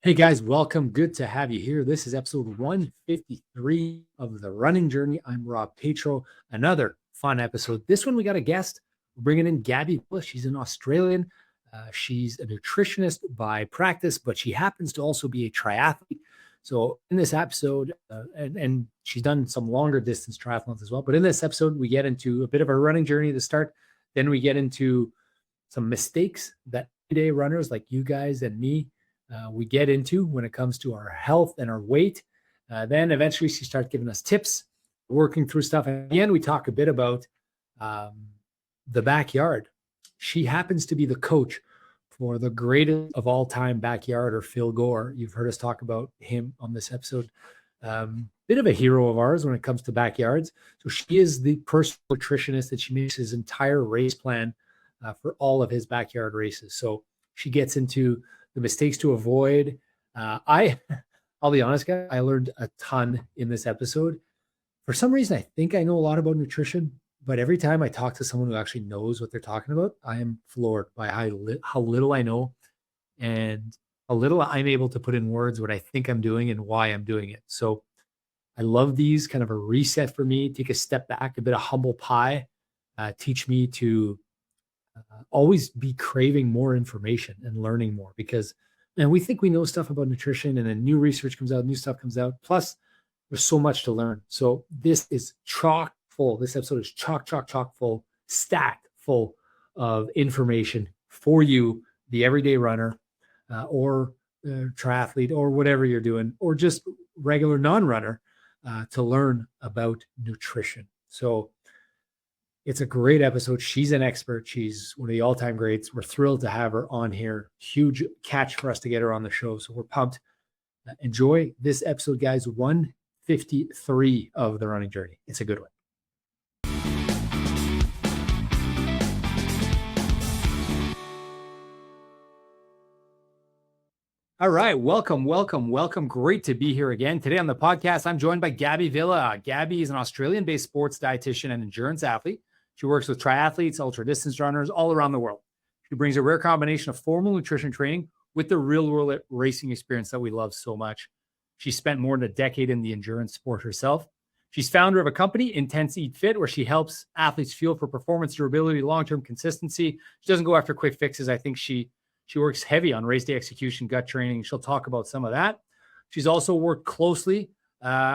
Hey guys, welcome. Good to have you here. This is episode 153 of the running journey. I'm Rob Petro. Another fun episode. This one we got a guest. We're bringing in Gabby Villa. She's an Australian. She's a nutritionist by practice, but she happens to also be a triathlete. So in this episode, and she's done some longer distance triathlons as well. But in this episode, we get into a bit of a running journey to start. Then we get into some mistakes that everyday runners like you guys and me we get into when it comes to our health and our weight. Then eventually she starts giving us tips, working through stuff. And at the end, we talk a bit about the backyard. She happens to be the coach for the greatest of all time backyarder, Phil Gore. You've heard us talk about him on this episode. Bit of a hero of ours when it comes to backyards. So she is the personal nutritionist that she makes his entire race plan for all of his backyard races. So she gets into the mistakes to avoid. I'll be honest, guys, I learned a ton in this episode. For some reason, I think I know a lot about nutrition, but every time I talk to someone who actually knows what they're talking about, I am floored by how little I know and how little I'm able to put in words what I think I'm doing and why I'm doing it. So I love these, kind of a reset for me, take a step back, a bit of humble pie, teach me to always be craving more information and learning more, because we think we know stuff about nutrition and then new research comes out, new stuff comes out. Plus, there's so much to learn. So this is chock full. This episode is chock full, stacked full of information for you, the everyday runner or triathlete or whatever you're doing, or just regular non-runner to learn about nutrition. So it's a great episode. She's an expert. She's one of the all-time greats. We're thrilled to have her on here. Huge catch for us to get her on the show. So we're pumped. Enjoy this episode, guys. 153 of the running journey. It's a good one. All right. Welcome. Great to be here again. Today on the podcast, I'm joined by Gabby Villa. Gabby is an Australian-based sports dietitian and endurance athlete. She works with triathletes, ultra-distance runners all around the world. She brings a rare combination of formal nutrition training with the real-world racing experience that we love so much. She spent more than a decade in the endurance sport herself. She's founder of a company, Intense Eat Fit, where she helps athletes fuel for performance, durability, long-term consistency. She doesn't go after quick fixes. I think she works heavy on race day execution, gut training. She'll talk about some of that. She's also worked closely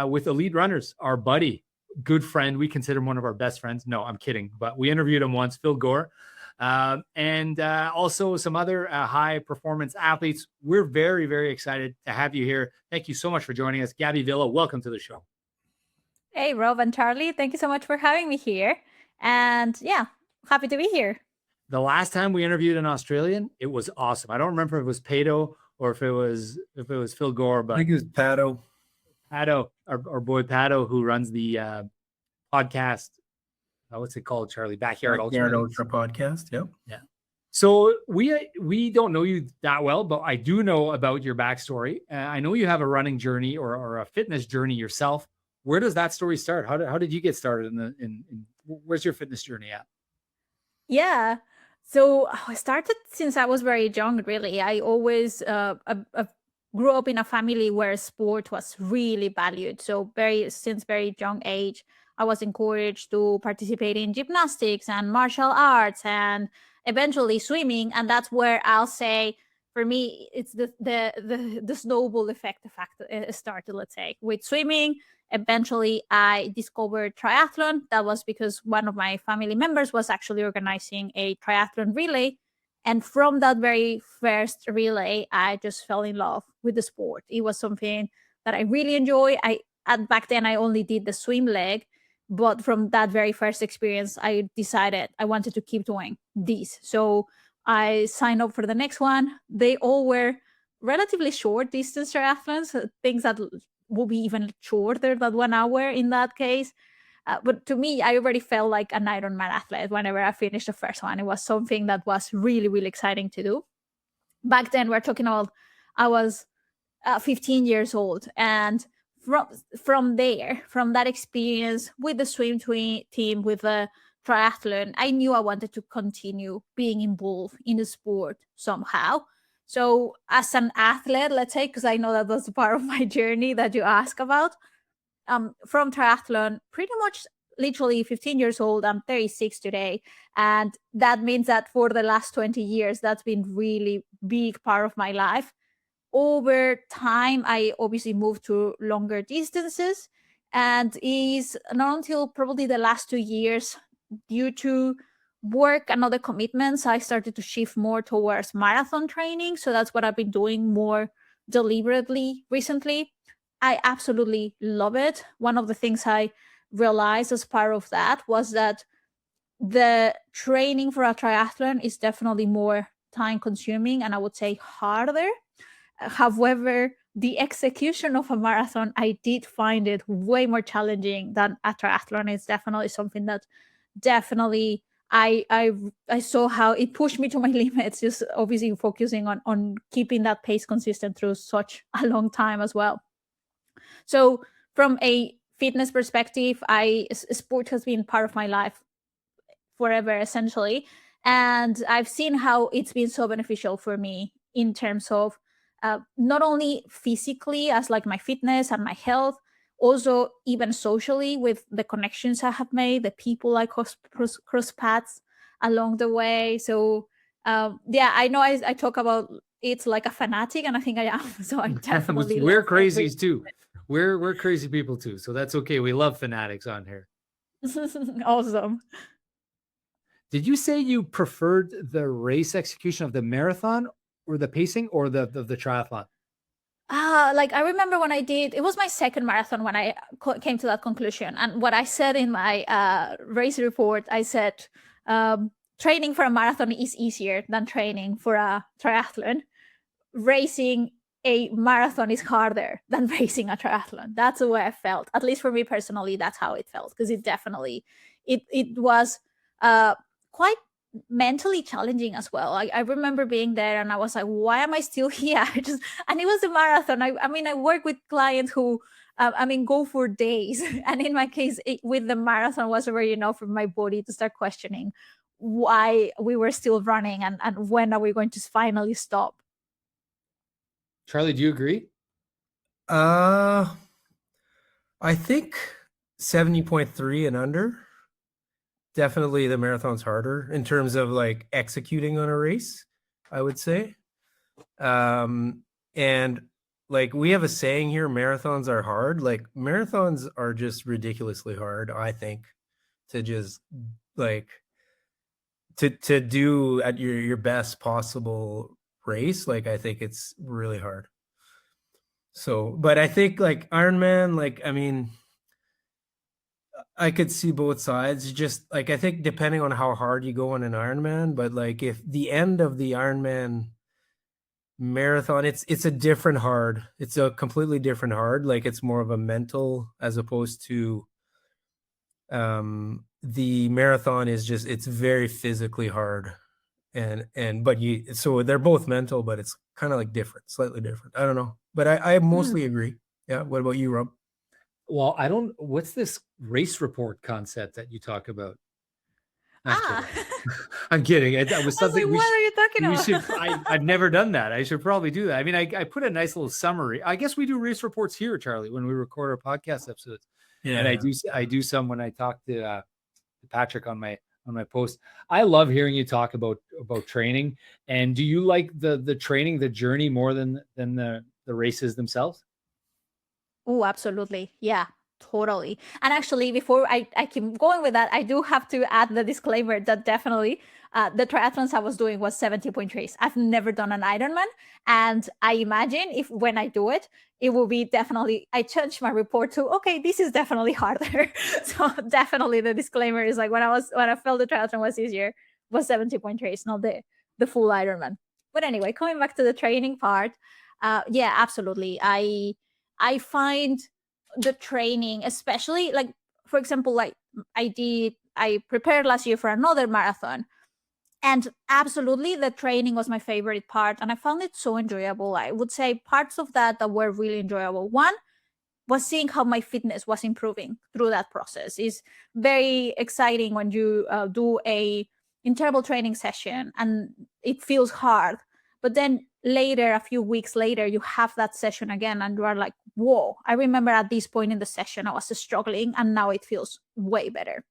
with elite runners. Our buddy, good friend, we consider him one of our best friends. No, I'm kidding. But we interviewed him once, Phil Gore, and also some other high performance athletes. We're very, very excited to have you here. Thank you so much for joining us. Gabby Villa, welcome to the show. Hey, Rob and Charlie. Thank you so much for having me here. And yeah, happy to be here. The last time we interviewed an Australian, it was awesome. I don't remember if it was Pato or if it was Phil Gore, but I think it was Pato. Our boy Pato, who runs the podcast. What's it called, Charlie? Backyard Ultra podcast. Yep. Yeah. So we don't know you that well, but I do know about your backstory. I know you have a running journey or a fitness journey yourself. Where does that story start? How did you get started in where's your fitness journey at? Yeah. So I started since I was very young, really. I always grew up in a family where sport was really valued. So since very young age, I was encouraged to participate in gymnastics and martial arts and eventually swimming. And that's where I'll say, for me, it's the snowball effect started, let's say, with swimming. Eventually, I discovered triathlon. That was because one of my family members was actually organizing a triathlon relay. And from that very first relay, I just fell in love with the sport. It was something that I really enjoy. Back then, I only did the swim leg. But from that very first experience, I decided I wanted to keep doing this. So I signed up for the next one. They all were relatively short distance triathlons, things that will be even shorter than 1 hour in that case. But to me, I already felt like an Ironman athlete whenever I finished the first one. It was something that was really, really exciting to do. Back then, we're talking about, I was 15 years old. And from that experience with the swim team, with the triathlon, I knew I wanted to continue being involved in the sport somehow. So as an athlete, let's say, because I know that was part of my journey that you ask about, from triathlon, pretty much literally 15 years old. I'm 36 today. And that means that for the last 20 years, that's been really big part of my life. Over time, I obviously moved to longer distances, and is not until probably the last 2 years, due to work and other commitments, I started to shift more towards marathon training. So that's what I've been doing more deliberately recently. I absolutely love it. One of the things I realized as part of that was that the training for a triathlon is definitely more time consuming, and I would say harder. However, the execution of a marathon, I did find it way more challenging than a triathlon. It's definitely something that definitely I saw how it pushed me to my limits, just obviously focusing on keeping that pace consistent through such a long time as well. So from a fitness perspective, sport has been part of my life forever, essentially. And I've seen how it's been so beneficial for me in terms of not only physically as like my fitness and my health, also even socially with the connections I have made, the people I cross paths along the way. So yeah, I know I talk about it's like a fanatic, and I think I am. So I definitely We're love every crazies too. We're crazy people too. So that's okay. We love fanatics on here. awesome. Did you say you preferred the race execution of the marathon or the pacing or the triathlon? Like I remember when I did, it was my second marathon when I came to that conclusion. And what I said in my race report, I said, training for a marathon is easier than training for a triathlon. Racing a marathon is harder than racing a triathlon. That's the way I felt. At least for me personally, that's how it felt, because it definitely it was quite mentally challenging as well. I remember being there and I was like, why am I still here? And it was a marathon. I mean, I work with clients who go for days. And in my case, with the marathon was already enough for my body to start questioning why we were still running, and when are we going to finally stop. Charlie, do you agree? I think 70.3 and under. Definitely the marathon's harder in terms of like executing on a race, I would say. And like we have a saying here, marathons are hard. Like marathons are just ridiculously hard, I think, to just like to do at your best possible race. Like I think it's really hard. So, but I think like Ironman, like I mean, I could see both sides. Just like I think depending on how hard you go on an Ironman, but like if the end of the Ironman marathon, it's a different hard. It's a completely different hard. Like it's more of a mental as opposed to the marathon is just it's very physically hard. And but you so they're both mental, but it's kind of like different, slightly different. I don't know. But I mostly agree. Yeah. What about you, Rob? Well, what's this race report concept that you talk about? Ah, I'm kidding. That was I was something like, what are you talking we about? should. I've never done that. I should probably do that. I mean, I put a nice little summary. I guess we do race reports here, Charlie, when we record our podcast episodes. Yeah. And I do some when I talk to Patrick on my post. I love hearing you talk about training. And do you like the training, the journey more than the races themselves? Oh, absolutely. Yeah, totally. And actually, before I keep going with that, I do have to add the disclaimer that definitely the triathlons I was doing was 70.3 race. I've never done an Ironman. And I imagine if when I do it, it will be definitely, I changed my report to, okay, this is definitely harder. So definitely the disclaimer is like when I felt the triathlon was easier, was 70.3 race, not the full Ironman. But anyway, coming back to the training part, yeah, absolutely. I find the training, especially like, for example, like I prepared last year for another marathon. And absolutely, the training was my favorite part. And I found it so enjoyable. I would say parts of that were really enjoyable. One was seeing how my fitness was improving through that process. Is very exciting when you do a interval training session and it feels hard, but then later, a few weeks later, you have that session again and you are like, whoa, I remember at this point in the session I was struggling and now it feels way better.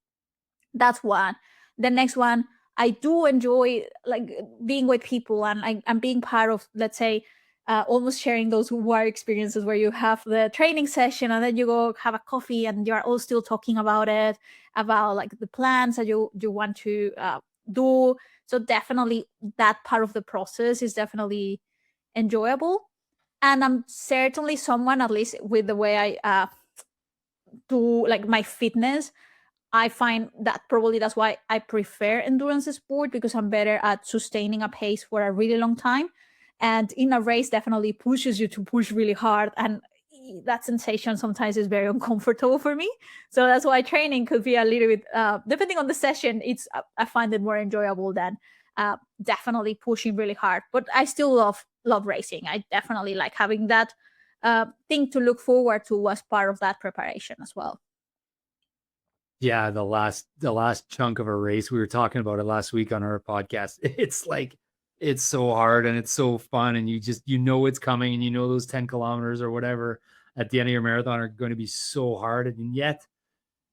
That's one. The next one, I do enjoy like being with people, and I'm being part of, let's say, almost sharing those war experiences where you have the training session and then you go have a coffee and you're all still talking about it, about like the plans that you want to do. So definitely that part of the process is definitely enjoyable. And I'm certainly someone, at least with the way I do like my fitness, I find that probably that's why I prefer endurance sport, because I'm better at sustaining a pace for a really long time. And in a race, definitely pushes you to push really hard. And that sensation sometimes is very uncomfortable for me. So that's why training could be a little bit, depending on the session, I find it more enjoyable than definitely pushing really hard. But I still love racing. I definitely like having that thing to look forward to as part of that preparation as well. Yeah, the last chunk of a race, we were talking about it last week on our podcast. It's like it's so hard and it's so fun, and you know it's coming, and you know those 10 kilometers or whatever at the end of your marathon are going to be so hard, and yet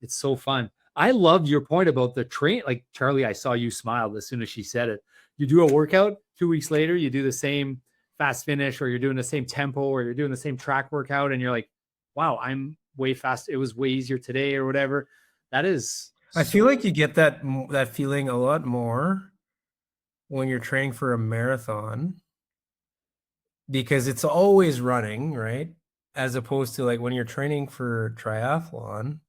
it's so fun. I loved your point about the train. Like Charlie, I saw you smile as soon as she said it. You do a workout, 2 weeks later, you do the same fast finish, or you're doing the same tempo, or you're doing the same track workout, and you're like, wow, I'm way fast. It was way easier today, or whatever. That is. I feel like you get that feeling a lot more when you're training for a marathon, because it's always running, right? As opposed to like when you're training for triathlon,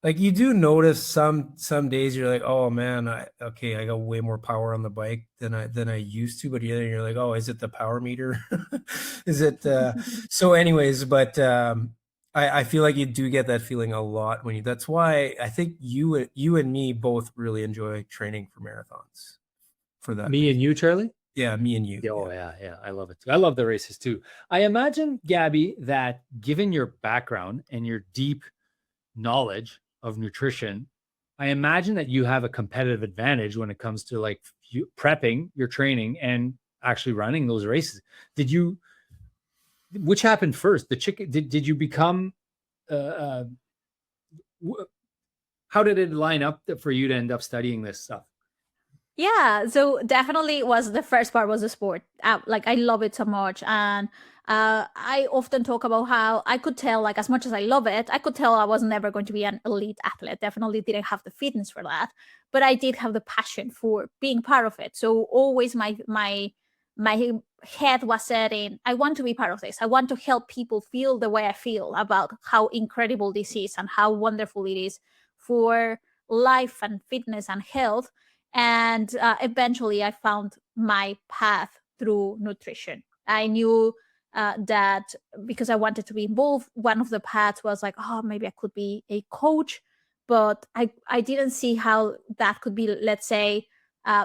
like you do notice some days you're like, oh man, I got way more power on the bike than I used to. But then you're like, oh, is it the power meter? Is it so anyways, but I feel like you do get that feeling a lot when that's why I think you and me both really enjoy training for marathons for that. Me and you, Charlie? Yeah, me and you. Oh, yeah. I love it too. I love the races too. I imagine, Gabby, that given your background and your deep knowledge of nutrition, I imagine that you have a competitive advantage when it comes to like prepping your training and actually running those races. Which happened first? The chicken, did you become, how did it line up for you to end up studying this stuff? Yeah, so definitely was the first part was the sport. Like I love it so much, and I often talk about how I could tell, like as much as I love it, I could tell I was never going to be an elite athlete. Definitely didn't have the fitness for that, but I did have the passion for being part of it. So always my head was set in, I want to be part of this. I want to help people feel the way I feel about how incredible this is and how wonderful it is for life and fitness and health. And eventually I found my path through nutrition. I knew that because I wanted to be involved, one of the paths was like, oh, maybe I could be a coach, but I didn't see how that could be, let's say,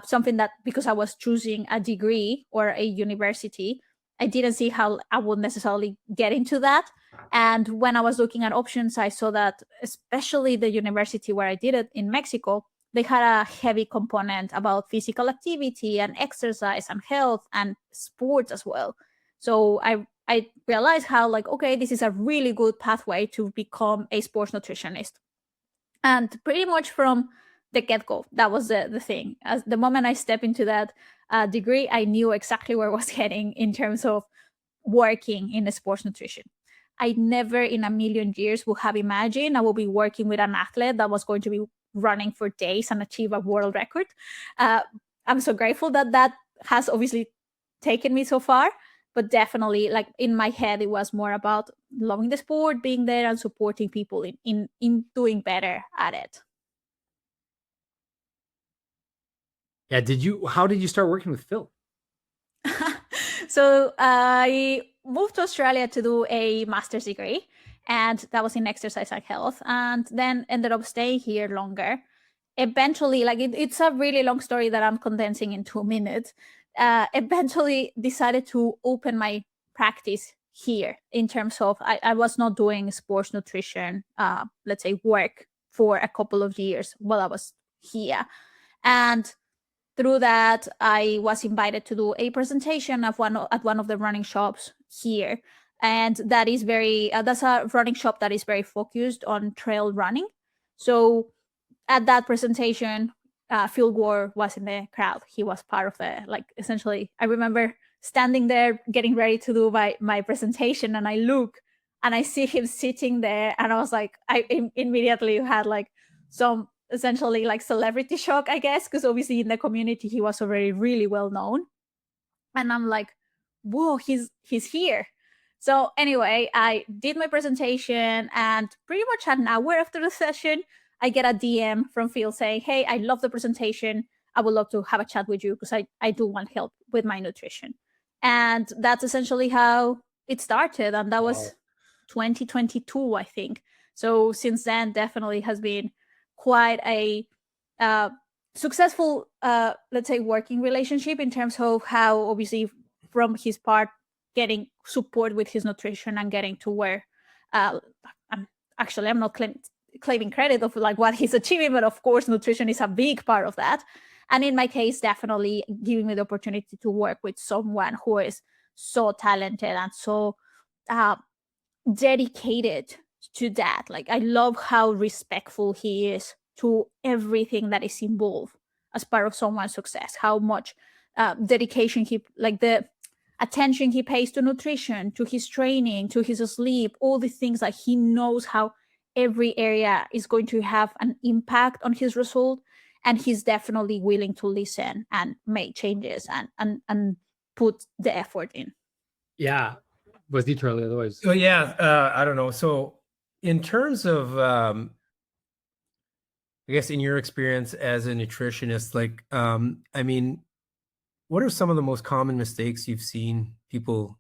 something that, because I was choosing a degree or a university, I didn't see how I would necessarily get into that. And when I was looking at options, I saw that especially the university where I did it in Mexico, they had a heavy component about physical activity and exercise and health and sports as well. So I realized how, like, okay, this is a really good pathway to become a sports nutritionist. And pretty much from the get-go, that was the thing. As the moment I stepped into that degree, I knew exactly where I was heading in terms of working in sports nutrition. I never in a million years would have imagined I would be working with an athlete that was going to be running for days and achieve a world record. I'm so grateful that has obviously taken me so far, but definitely, like in my head, it was more about loving the sport, being there and supporting people in doing better at it. Yeah. How did you start working with Phil? So I moved to Australia to do a master's degree, and that was in exercise and health, and then ended up staying here longer. Eventually, like it's a really long story that I'm condensing in 2 minutes. Eventually decided to open my practice here in terms of I was not doing sports nutrition, let's say work for a couple of years while I was here. And through that, I was invited to do a presentation at one of the running shops here, and that is that's a running shop that is very focused on trail running. So at that presentation, Phil Gore was in the crowd. He was part of the, like, essentially, I remember standing there getting ready to do my presentation, and I look and I see him sitting there, and I was like, immediately had like some essentially like celebrity shock, I guess, because obviously in the community he was already really well known. And I'm like, whoa, he's here. So anyway, I did my presentation, and pretty much an hour after the session, I get a DM from Phil saying, hey, I love the presentation. I would love to have a chat with you because I do want help with my nutrition. And that's essentially how it started. And that was 2022, I think. So since then, definitely has been quite a successful, let's say, working relationship in terms of how, obviously, from his part, getting support with his nutrition and getting to where, I'm not claiming credit of like what he's achieving, but of course, nutrition is a big part of that. And in my case, definitely giving me the opportunity to work with someone who is so talented and so dedicated to that. Like, I love how respectful he is to everything that is involved as part of someone's success, how much dedication the attention he pays to nutrition, to his training, to his sleep, all the things that he knows how every area is going to have an impact on his result. And he's definitely willing to listen and make changes and put the effort in. Yeah. Was he Charlie otherwise? So yeah, I don't know. So in terms of, I guess in your experience as a nutritionist, like, I mean, what are some of the most common mistakes you've seen people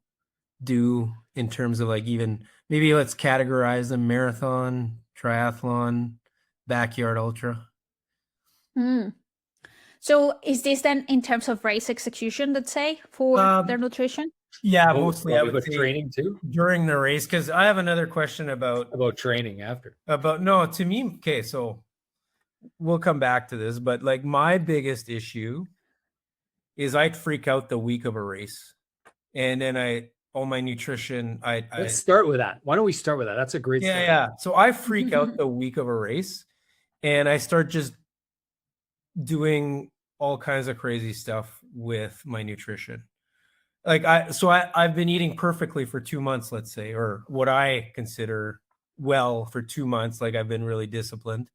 do in terms of, like, even maybe let's categorize them: marathon, triathlon, backyard ultra? So is this then in terms of race execution, let's say, for their nutrition? Yeah, Oh, mostly I probably would with say training too. during the race, because I have another question about Training after. no, to me, okay, so we'll come back to this, but like my biggest issue is I'd freak out the week of a race, and then all my nutrition, Let's start with that. Why don't we start with that? That's a great start. yeah. So I freak out the week of a race, and I start just doing all kinds of crazy stuff with my nutrition. Like I've been eating perfectly for 2 months, let's say, or what I consider well for 2 months. Like I've been really disciplined.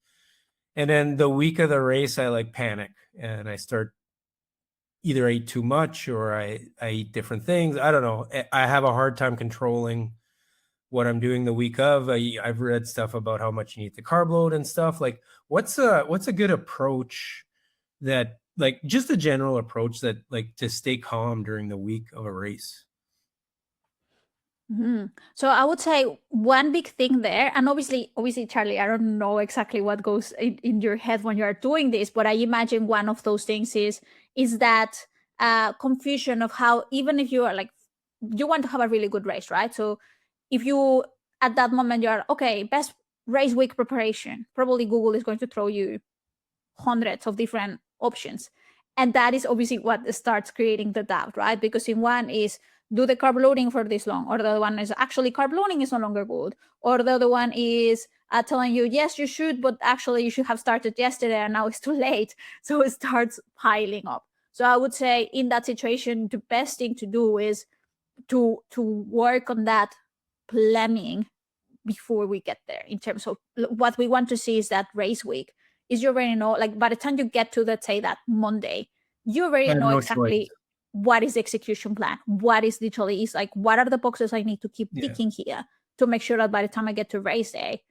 And then the week of the race, I like panic and I start either I eat too much or I eat different things. I don't know. I have a hard time controlling what I'm doing the week of. I've read stuff about how much you need to carb load and stuff. Like what's a good approach that, like, just a general approach that, like, to stay calm during the week of a race? So I would say one big thing there, and obviously, Charlie, I don't know exactly what goes in your head when you are doing this, but I imagine one of those things is that confusion of how, even if you are like, you want to have a really good race, right? So if you at that moment you're okay, best race week preparation, probably Google is going to throw you hundreds of different options, and that is obviously what starts creating the doubt, right? Because in one is, do the carb loading for this long, or the other one is actually carb loading is no longer good, or the other one is telling you yes you should, but actually you should have started yesterday and now it's too late. So it starts piling up. So I would say in that situation, the best thing to do is to work on that planning before we get there. In terms of what we want to see is that race week is, you already know, like by the time you get to, let's say, that Monday, you already know exactly what is the execution plan, what is literally is like, what are the boxes I need to keep ticking here to make sure that by the time I get to race day,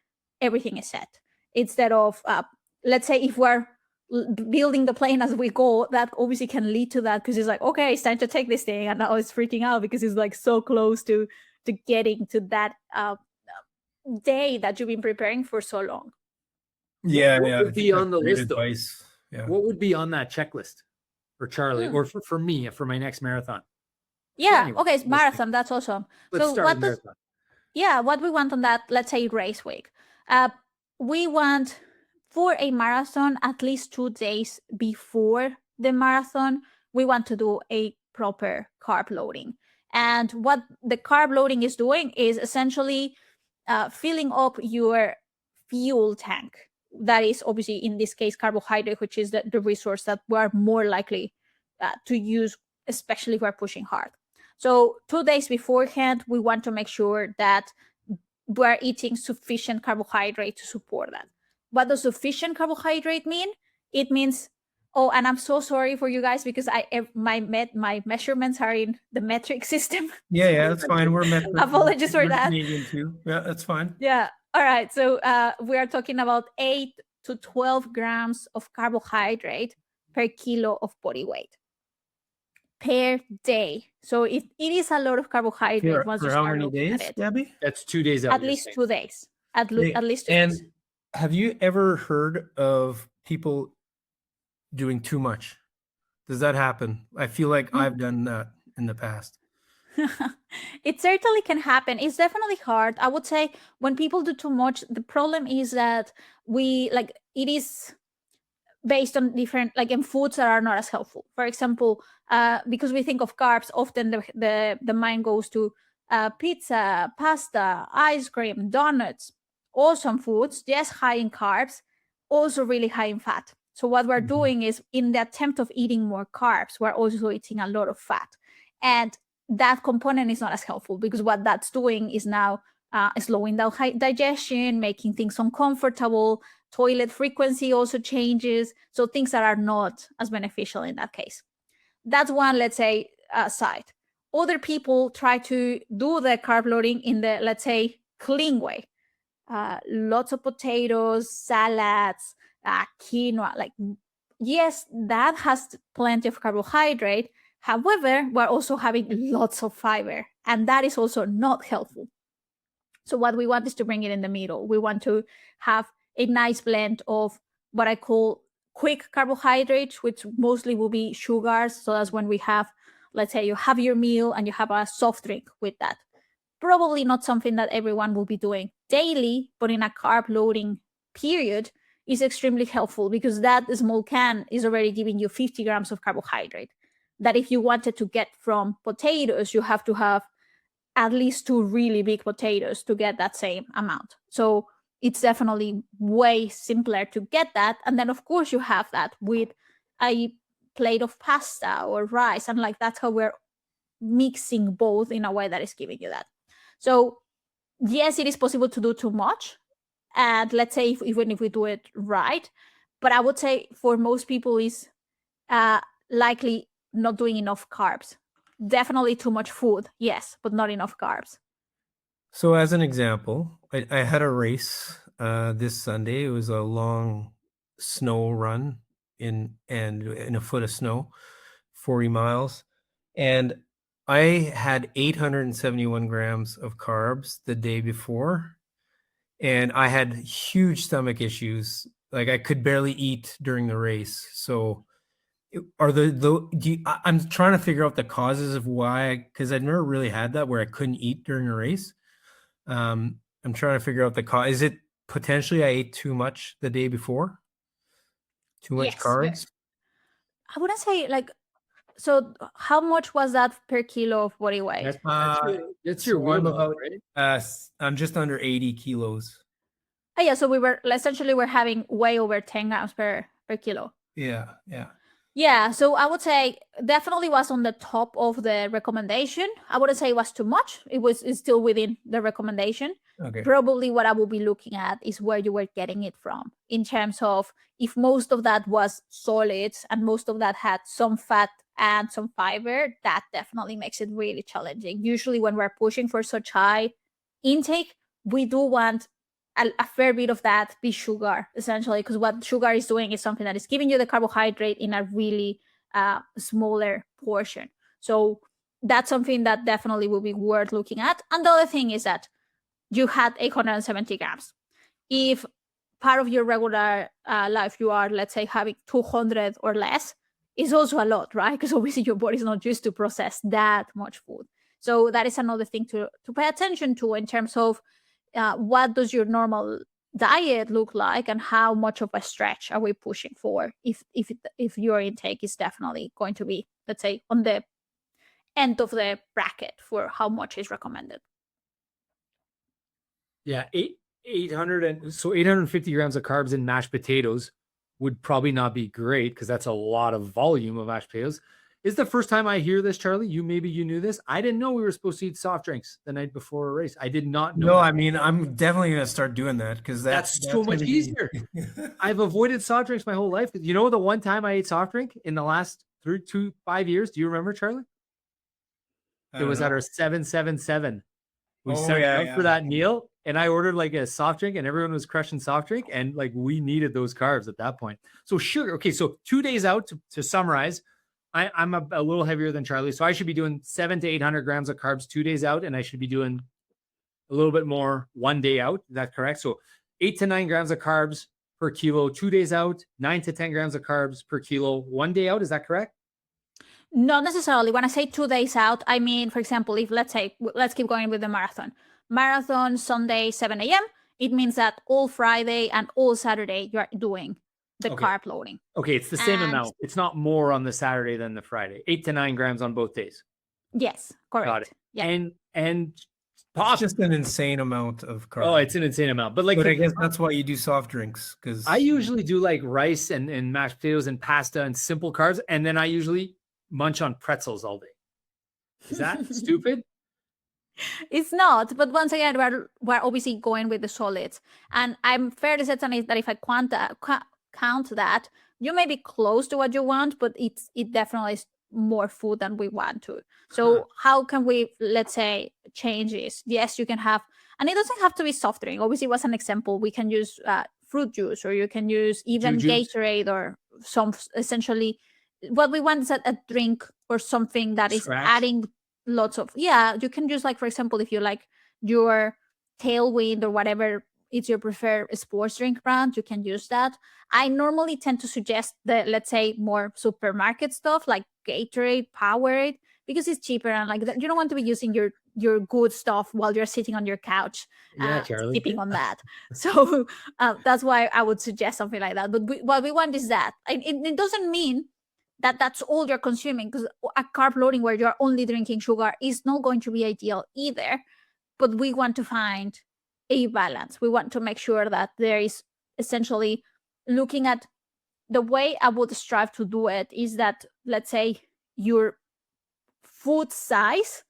everything is set. Instead of let's say if we're building the plane as we go, that obviously can lead to that, because it's like, okay, it's time to take this thing, and now it's freaking out because it's like so close to getting to that day that you've been preparing for so long. What would be on the list, though? Yeah. What would be on that checklist for Charlie or for me for my next marathon? Yeah. Anyway, okay. It's marathon. That's awesome. Let's start with marathon. Yeah. What we want on that, let's say, race week. We want for a marathon at least 2 days before the marathon, we want to do a proper carb loading. And what the carb loading is doing is essentially filling up your fuel tank. That is obviously, in this case, carbohydrate, which is the resource that we are more likely to use, especially if we're pushing hard. So 2 days beforehand, we want to make sure that we're eating sufficient carbohydrate to support that. What does sufficient carbohydrate mean? It means, oh, and I'm so sorry for you guys because my measurements are in the metric system. Yeah, that's fine. We're metric. Apologies for that. Canadian too. Yeah, that's fine. Yeah. All right. So we are talking about 8 to 12 grams of carbohydrate per kilo of body weight per day. So it is a lot of carbohydrate once you For how start many looking at days, it. Gabby? That's 2 days out. At least 2 days. At least 2 days. And have you ever heard of people doing too much? Does that happen? I feel like I've done that in the past. It certainly can happen. It's definitely hard. I would say when people do too much, the problem is that it is based on different, like, in foods that are not as helpful. For example, because we think of carbs, often the mind goes to pizza, pasta, ice cream, donuts, awesome foods, yes, high in carbs, also really high in fat. So what we're doing is, in the attempt of eating more carbs, we're also eating a lot of fat. And that component is not as helpful, because what that's doing is now slowing down digestion, making things uncomfortable. Toilet frequency also changes. So things that are not as beneficial in that case. That's one, let's say, side. Other people try to do the carb loading in the, let's say, clean way. Lots of potatoes, salads, quinoa. Like, yes, that has plenty of carbohydrate. However, we're also having lots of fiber, and that is also not helpful. So what we want is to bring it in the middle. We want to have a nice blend of what I call quick carbohydrates, which mostly will be sugars. So that's when we have, let's say, you have your meal and you have a soft drink with that. Probably not something that everyone will be doing daily, but in a carb loading period is extremely helpful, because that small can is already giving you 50 grams of carbohydrate. That if you wanted to get from potatoes, you have to have at least 2 really big potatoes to get that same amount. So it's definitely way simpler to get that. And then, of course, you have that with a plate of pasta or rice. And like, that's how we're mixing both in a way that is giving you that. So yes, it is possible to do too much. And let's say even if we do it right, but I would say for most people is likely not doing enough carbs. Definitely too much food, yes, but not enough carbs. So as an example, I had a race this Sunday. It was a long snow run in a foot of snow, 40 miles. And I had 871 grams of carbs the day before. And I had huge stomach issues. Like, I could barely eat during the race. So I'm trying to figure out the causes of why, because I've never really had that where I couldn't eat during a race. I'm trying to figure out the cause. Is it potentially I ate too much the day before? Too much carbs? I wouldn't say like, so how much was that per kilo of body weight? That's your So I'm wheelhouse, right? I'm just under 80 kilos. Oh, yeah, so we're having way over 10 grams per kilo. Yeah. Yeah, so I would say definitely was on the top of the recommendation. I wouldn't say it was too much. It's still within the recommendation. Okay. Probably what I will be looking at is where you were getting it from, in terms of if most of that was solids and most of that had some fat and some fiber, that definitely makes it really challenging. Usually when we're pushing for such high intake, we do want a fair bit of that be sugar, essentially, because what sugar is doing is something that is giving you the carbohydrate in a really smaller portion. So that's something that definitely will be worth looking at. And the other thing is that you had 870 grams. If part of your regular life you are, let's say, having 200 or less, is also a lot, right? Because obviously your body is not used to process that much food. So that is another thing to pay attention to in terms of what does your normal diet look like, and how much of a stretch are we pushing for if your intake is definitely going to be, let's say, on the end of the bracket for how much is recommended. Yeah, 850 grams of carbs in mashed potatoes would probably not be great because that's a lot of volume of mashed potatoes. Is the first time I hear this, Charlie. Maybe you knew this. I didn't know we were supposed to eat soft drinks the night before a race. I did not know No, that. I mean, I'm definitely gonna start doing that because That's so much gonna be- easier. I've avoided soft drinks my whole life. You know, the one time I ate soft drink in the last 5 years. Do you remember, Charlie? I It don't was know. at our 777. We Oh, sent yeah, out for that meal, and I ordered like a soft drink, and everyone was crushing soft drink, and like we needed those carbs at that point. So sugar. Okay, so 2 days out to summarize, I'm a little heavier than Charlie, so I should be doing 700 to 800 grams of carbs 2 days out, and I should be doing a little bit more 1 day out. Is that correct? So 8 to 9 grams of carbs per kilo 2 days out, 9 to 10 grams of carbs per kilo 1 day out. Is that correct? Not necessarily. When I say 2 days out, I mean, for example, if let's keep going with the marathon Sunday 7 a.m., it means that all Friday and all Saturday you're doing the carb loading. Okay, it's the same amount. It's not more on the Saturday than the Friday. 8 to 9 grams on both days. Yes, correct. Got it. Yeah. And it's just an insane amount of carbs. Oh, it's an insane amount. But I guess that's why you do soft drinks, because I usually do like rice and mashed potatoes and pasta and simple carbs, and then I usually munch on pretzels all day. Is that stupid? It's not, but once again, we're obviously going with the solids, and I'm fairly certain that if I count that, you may be close to what you want, but it definitely is more food than we want to. So how can we, let's say, change this? Yes, you can have, and it doesn't have to be soft drink. Obviously, was an example. We can use fruit juice, or you can use even Gatorade, or some, essentially what we want is a drink or something that is adding lots of, you can use, like, for example, if you like your Tailwind or whatever it's your preferred sports drink brand, you can use that. I normally tend to suggest the, let's say, more supermarket stuff like Gatorade, Powerade, because it's cheaper, and like you don't want to be using your good stuff while you're sitting on your couch sipping on that. So that's why I would suggest something like that. But what we want is that it doesn't mean that that's all you're consuming, because a carb loading where you're only drinking sugar is not going to be ideal either. But we want to find a balance. We want to make sure that there is, essentially, looking at the way I would strive to do it is that, let's say, your food size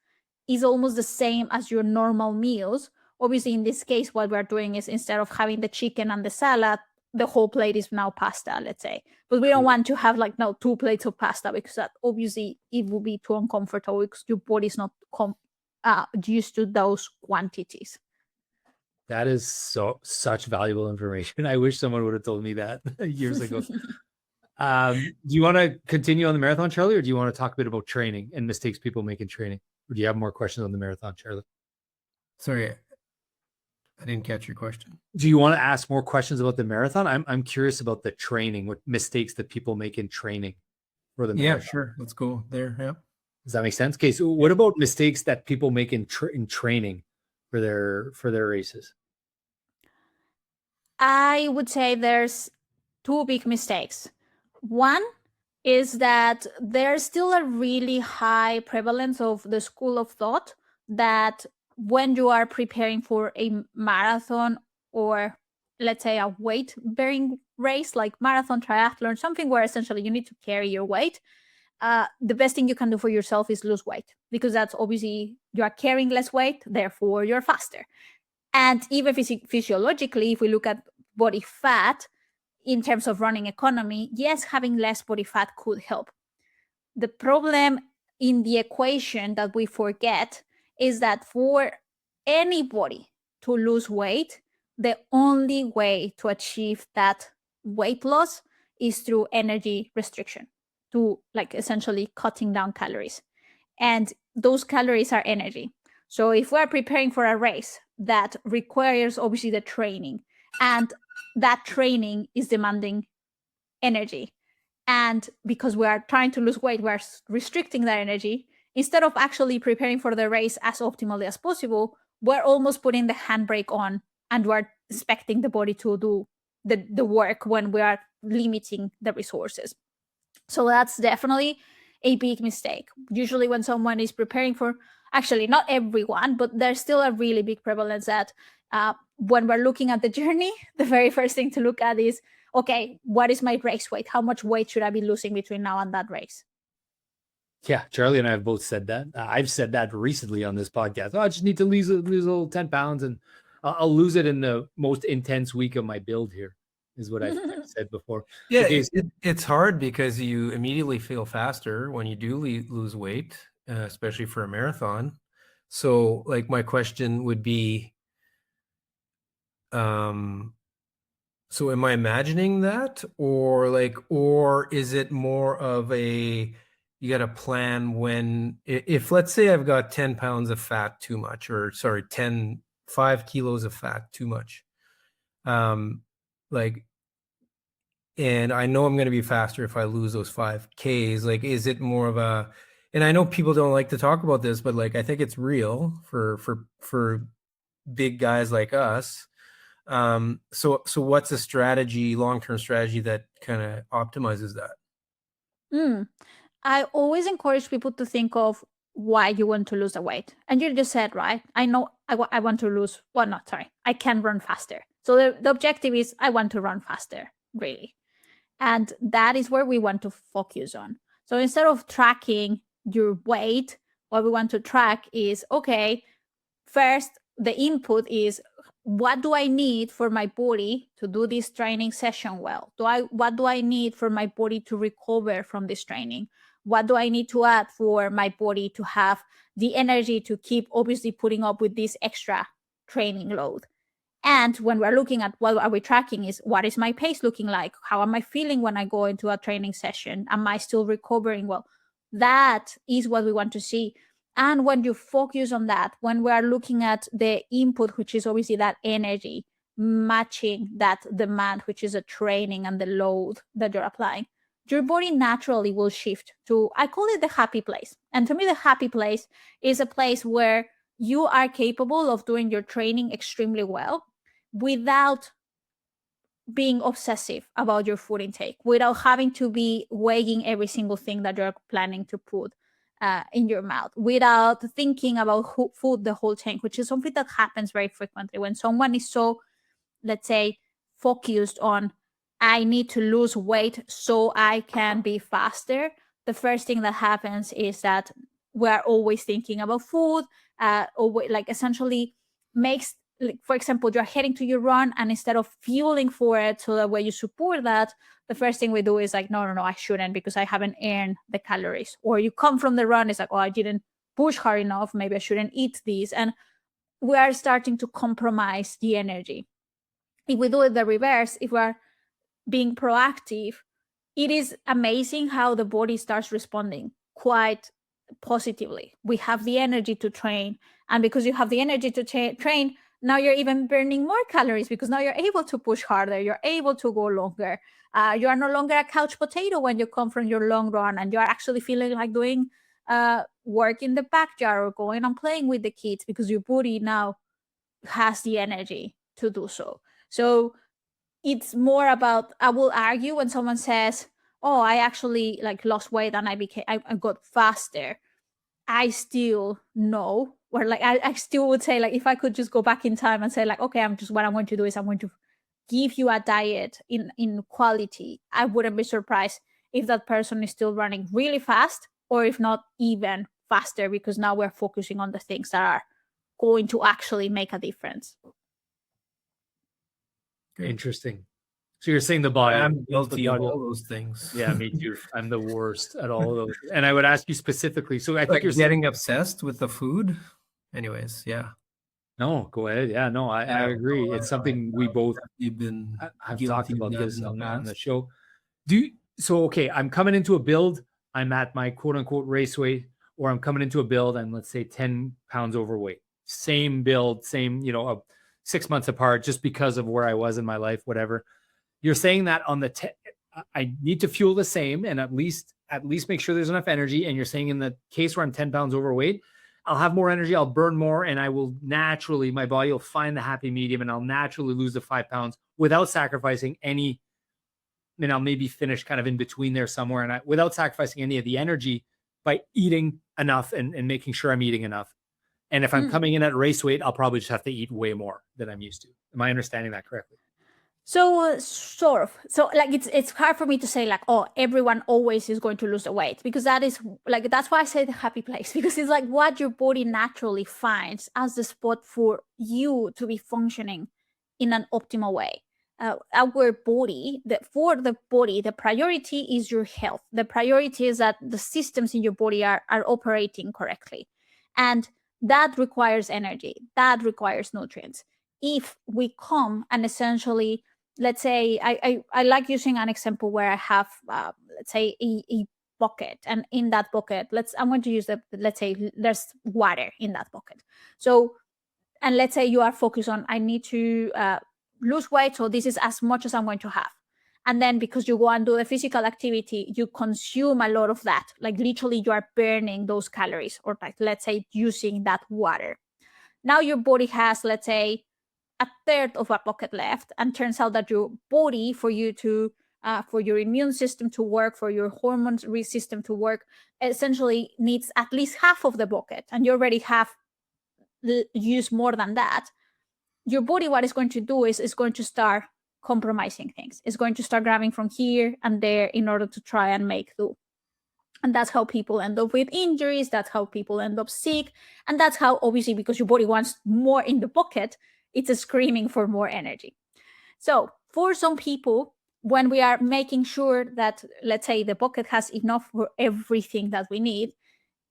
is almost the same as your normal meals. Obviously, in this case, what we're doing is, instead of having the chicken and the salad, the whole plate is now pasta, let's say. But we don't want to have like now 2 plates of pasta, because that obviously it will be too uncomfortable, because your body's not used to those quantities. That is such valuable information. I wish someone would have told me that years ago. Do you want to continue on the marathon, Charlie, or do you want to talk a bit about training and mistakes people make in training? Or do you have more questions on the marathon, Charlie? Sorry, I didn't catch your question. Do you want to ask more questions about the marathon? I'm curious about the training, what mistakes that people make in training for the marathon. Yeah, sure. Let's go there. Yeah. Does that make sense? Okay, so what about mistakes that people make in training for their races? I would say there's 2 big mistakes. One is that there's still a really high prevalence of the school of thought that when you are preparing for a marathon, or let's say a weight bearing race like marathon, triathlon, something where essentially you need to carry your weight, the best thing you can do for yourself is lose weight, because that's obviously you are carrying less weight, therefore you're faster. And even physiologically, if we look at body fat in terms of running economy, yes, having less body fat could help. The problem in the equation that we forget is that for anybody to lose weight, the only way to achieve that weight loss is through energy restriction, to like essentially cutting down calories. And those calories are energy. So if we're preparing for a race that requires obviously the training, and that training is demanding energy, and because we are trying to lose weight, we're restricting that energy, instead of actually preparing for the race as optimally as possible, we're almost putting the handbrake on and we're expecting the body to do the work when we are limiting the resources. So that's definitely a big mistake. Usually when someone is preparing for, actually not everyone, but there's still a really big prevalence that when we're looking at the journey, the very first thing to look at is, okay, what is my race weight? How much weight should I be losing between now and that race? Yeah, Charlie and I have both said that. I've said that recently on this podcast. Oh, I just need to lose a little 10 pounds, and I'll lose it in the most intense week of my build here, is what I've said before. Yeah, Okay, it's hard because you immediately feel faster when you do lose weight, especially for a marathon. So, like, my question would be, so am I imagining that, or is it more of a, you got to plan when, if let's say I've got 10 pounds of fat too much, or sorry, 5 kilos of fat too much, like, and I know I'm going to be faster if I lose those 5Ks. Like, is it more of a, and I know people don't like to talk about this, but like, I think it's real for big guys like us. So what's a strategy, long-term strategy that kind of optimizes that? I always encourage people to think of why you want to lose the weight. And you just said, right? I know I want to lose, well, not sorry, I can run faster. So the objective is I want to run faster, really. And that is where we want to focus on. So instead of tracking your weight, what we want to track is, okay, first, the input is, what do I need for my body to do this training session well? What do I need for my body to recover from this training? What do I need to add for my body to have the energy to keep obviously putting up with this extra training load? And when we're looking at what are we tracking is, what is my pace looking like? How am I feeling when I go into a training session? Am I still recovering well? That is what we want to see. And when you focus on that, when we are looking at the input, which is obviously that energy, matching that demand, which is a training and the load that you're applying, your body naturally will shift to, I call it the happy place. And to me, the happy place is a place where you are capable of doing your training extremely well without being obsessive about your food intake, without having to be weighing every single thing that you're planning to put in your mouth, without thinking about food the whole time, which is something that happens very frequently when someone is so, let's say, focused on, I need to lose weight so I can be faster. The first thing that happens is that we're always thinking about food, or like essentially makes, like, for example, you're heading to your run, and instead of fueling for it so that way you support that, the first thing we do is like, no, I shouldn't, because I haven't earned the calories. Or you come from the run, it's like, oh, I didn't push hard enough, maybe I shouldn't eat these. And we are starting to compromise the energy. If we do it the reverse, if we're being proactive, it is amazing how the body starts responding quite positively. We have the energy to train, and because you have the energy to train, now you're even burning more calories, because now you're able to push harder, you're able to go longer. You are no longer a couch potato when you come from your long run, and you are actually feeling like doing work in the backyard or going and playing with the kids, because your body now has the energy to do so. So it's more about, I will argue when someone says, oh, I actually like lost weight and I got faster, I still know, or like I still would say, like, if I could just go back in time and say, like, okay, what I'm going to do is I'm going to give you a diet in quality, I wouldn't be surprised if that person is still running really fast, or if not even faster, because now we're focusing on the things that are going to actually make a difference. interesting. So you're saying the body. I'm guilty of all those things. Yeah, me too. I'm the worst at all of those. And I would ask you specifically. So I think Like you're getting obsessed with the food. Anyways, yeah. No, go ahead. Yeah, no, I agree. It's something we both You've been have talked about this on the past. show. Okay, I'm coming into a build, I'm at my quote unquote race weight, or I'm coming into a build, I'm, let's say, 10 pounds overweight. Same build, same, 6 months apart, just because of where I was in my life, whatever. You're saying that on I need to fuel the same, and at least make sure there's enough energy. And you're saying in the case where I'm 10 pounds overweight, I'll have more energy, I'll burn more, and I will naturally, my body will find the happy medium, and I'll naturally lose the 5 pounds without sacrificing any. And I'll maybe finish kind of in between there somewhere, and without sacrificing any of the energy by eating enough and making sure I'm eating enough. And if I'm coming in at race weight, I'll probably just have to eat way more than I'm used to. Am I understanding that correctly? So sort of. So like it's hard for me to say like, oh, everyone always is going to lose the weight, because that is like, that's why I say the happy place, because it's like what your body naturally finds as the spot for you to be functioning in an optimal way. Our body, for the body, the priority is your health. The priority is that the systems in your body are operating correctly. And that requires energy, that requires nutrients. If we come and essentially, let's say, I like using an example where I have, let's say, a bucket, and in that bucket, I'm going to use let's say there's water in that bucket. So, and let's say you are focused on, I need to lose weight, so this is as much as I'm going to have. And then because you go and do the physical activity, you consume a lot of that. Like literally you are burning those calories, or like, let's say, using that water. Now your body has, let's say, a third of a bucket left, and turns out that your body, for you to for your immune system to work, for your hormone system to work, essentially needs at least half of the bucket, and you already have used more than that. Your body, what it's going to do is going to start compromising things. It's going to start grabbing from here and there in order to try and make do. And that's how people end up with injuries. That's how people end up sick. And that's how, obviously, because your body wants more in the bucket, it's screaming for more energy. So for some people, when we are making sure that, let's say, the bucket has enough for everything that we need,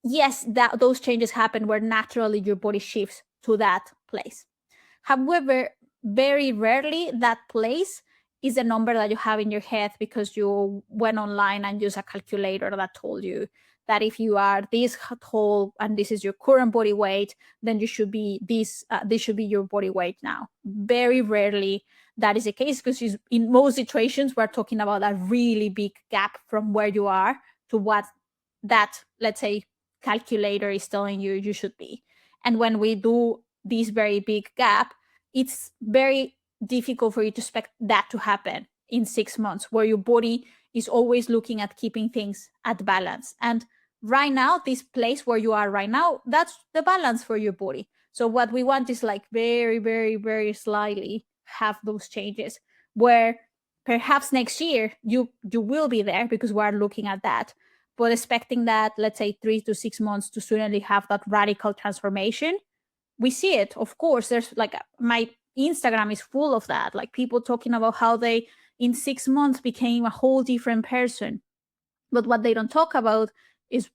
yes, that those changes happen where naturally your body shifts to that place. However, very rarely that place is a number that you have in your head because you went online and used a calculator that told you that if you are this tall and this is your current body weight, then you should be this should be your body weight now. Very rarely that is the case, because in most situations we're talking about a really big gap from where you are to what that, let's say, calculator is telling you you should be. And when we do this very big gap, it's very difficult for you to expect that to happen in 6 months, where your body is always looking at keeping things at balance. And right now, this place where you are right now, that's the balance for your body. So what we want is like very, very, very slightly have those changes, where perhaps next year you will be there, because we're looking at that. But expecting that, let's say, 3 to 6 months to suddenly have that radical transformation, we see it. Of course, there's like, my Instagram is full of that, like people talking about how they in 6 months became a whole different person. But what they don't talk about is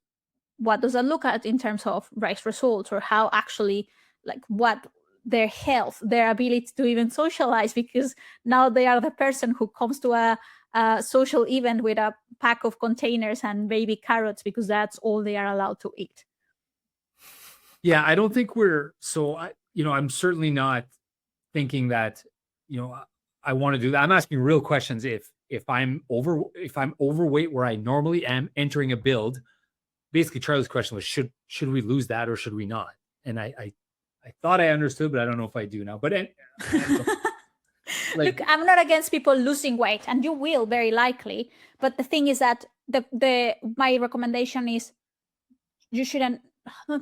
what does that look at in terms of race results, or how actually, like, what their health, their ability to even socialize, because now they are the person who comes to a social event with a pack of containers and baby carrots, because that's all they are allowed to eat. Yeah, I don't think we're so. I'm certainly not thinking that. I want to do that. I'm asking real questions. If I'm overweight where I normally am entering a build, basically Charlie's question was, should we lose that or should we not? And I thought I understood, but I don't know if I do now. But look, I'm not against people losing weight, and you will very likely. But the thing is that my recommendation is you shouldn't.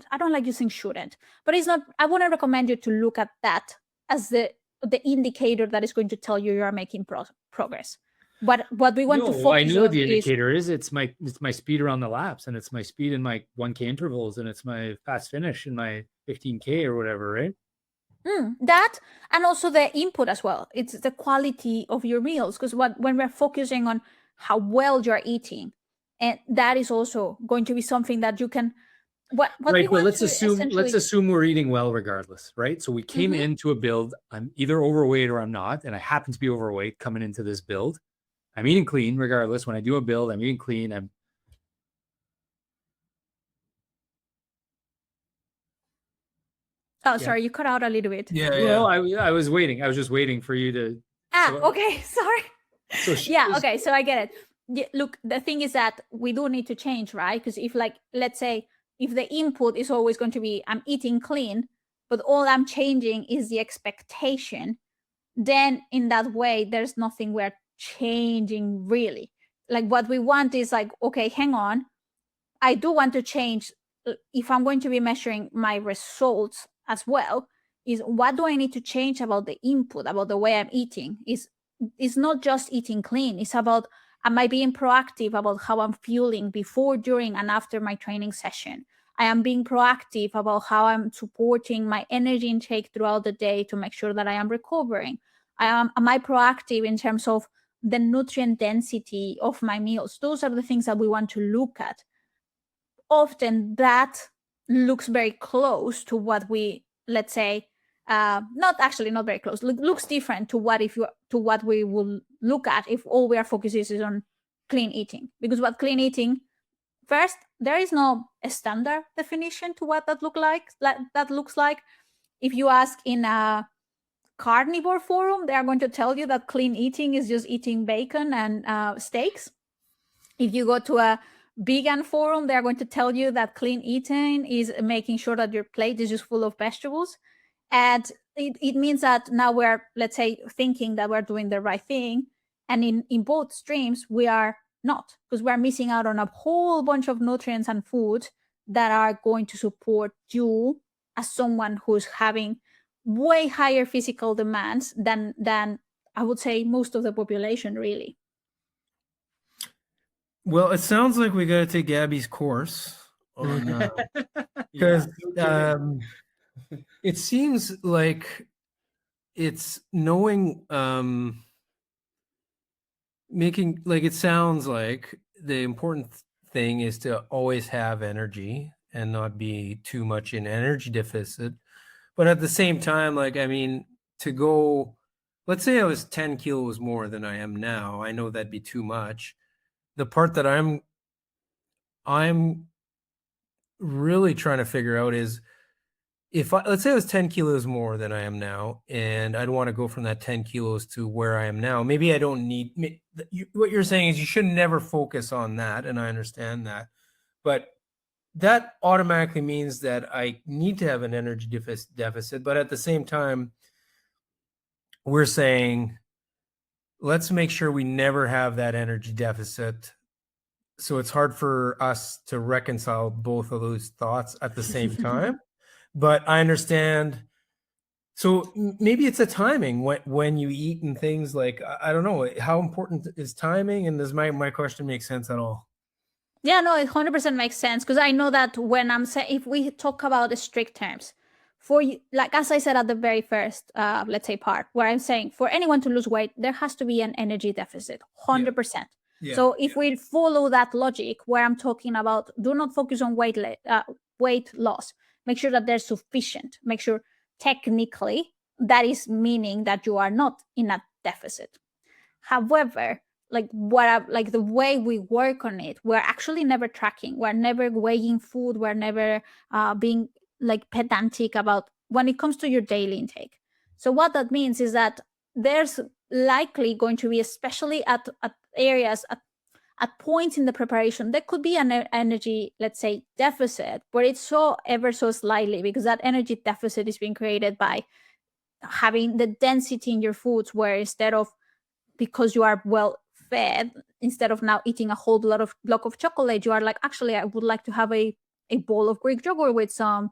I don't like using shouldn't, but it's not. I want to recommend you to look at that as the indicator that is going to tell you are making progress. What we want to focus on. I know the indicator is it's my speed around the laps, and it's my speed in my 1K intervals, and it's my fast finish in my 15K or whatever, right? That, and also the input as well. It's the quality of your meals, because when we're focusing on how well you're eating, and that is also going to be something that you can. Right. Well, let's assume we're eating well regardless, right? So we came into a build. I'm either overweight or I'm not, and I happen to be overweight coming into this build. I'm eating clean regardless. When I do a build, I'm eating clean. Sorry, you cut out a little bit. Yeah. Well, I was waiting. I was just waiting for you to. Okay. Sorry. Okay. So I get it. Yeah, look, the thing is that we do need to change, right? Because if, like, let's say if the input is always going to be I'm eating clean, but all I'm changing is the expectation, then in that way, there's nothing we're changing really. Like what we want is like, okay, hang on, I do want to change. If I'm going to be measuring my results as well, is what do I need to change about the input, about the way I'm eating? It's not just eating clean. It's about, am I being proactive about how I'm fueling before, during, and after my training session? I am being proactive about how I'm supporting my energy intake throughout the day to make sure that I am recovering. Am I proactive in terms of the nutrient density of my meals? Those are the things that we want to look at. Often that looks very close to what we, let's say, not very close, looks different to what we will look at if all we are focusing is on clean eating. Because what clean eating, first, there is no a standard definition to what that looks like. If you ask in a carnivore forum, they are going to tell you that clean eating is just eating bacon and steaks. If you go to a vegan forum, they're going to tell you that clean eating is making sure that your plate is just full of vegetables. And it means that now we're, let's say, thinking that we're doing the right thing. And in both streams, we are not, because we're missing out on a whole bunch of nutrients and food that are going to support you as someone who's having way higher physical demands than I would say most of the population, really. Well, it sounds like we got to take Gabby's course on because it seems like it's knowing making, like, it sounds like the important thing is to always have energy and not be too much in energy deficit. But at the same time, like, I mean, to go, let's say I was 10 kilos more than I am now, I know that'd be too much. The part that I'm really trying to figure out is, if let's say I was 10 kilos more than I am now, and I'd want to go from that 10 kilos to where I am now, maybe I don't need, what you're saying is you should never focus on that. And I understand that, but that automatically means that I need to have an energy deficit. But at the same time, we're saying, let's make sure we never have that energy deficit. So it's hard for us to reconcile both of those thoughts at the same time. But I understand. So maybe it's a timing when you eat and things, like, I don't know, how important is timing? And does my question make sense at all? Yeah, no, it 100% makes sense, because I know that when I'm saying, if we talk about the strict terms, for you, like as I said at the very first, let's say part, where I'm saying for anyone to lose weight, there has to be an energy deficit, 100%. Yeah. So if we follow that logic, where I'm talking about, do not focus on weight loss, make sure that there's sufficient, make sure technically that is meaning that you are not in a deficit. However, like the way we work on it, we're actually never tracking, we're never weighing food, we're never being like pedantic about when it comes to your daily intake. So what that means is that there's likely going to be, especially at areas at points in the preparation, there could be an energy, let's say, deficit, but it's so ever so slightly, because that energy deficit is being created by having the density in your foods, where instead of, because you are well fed, instead of now eating a whole block of chocolate, you are like, actually, I would like to have a bowl of Greek yogurt with some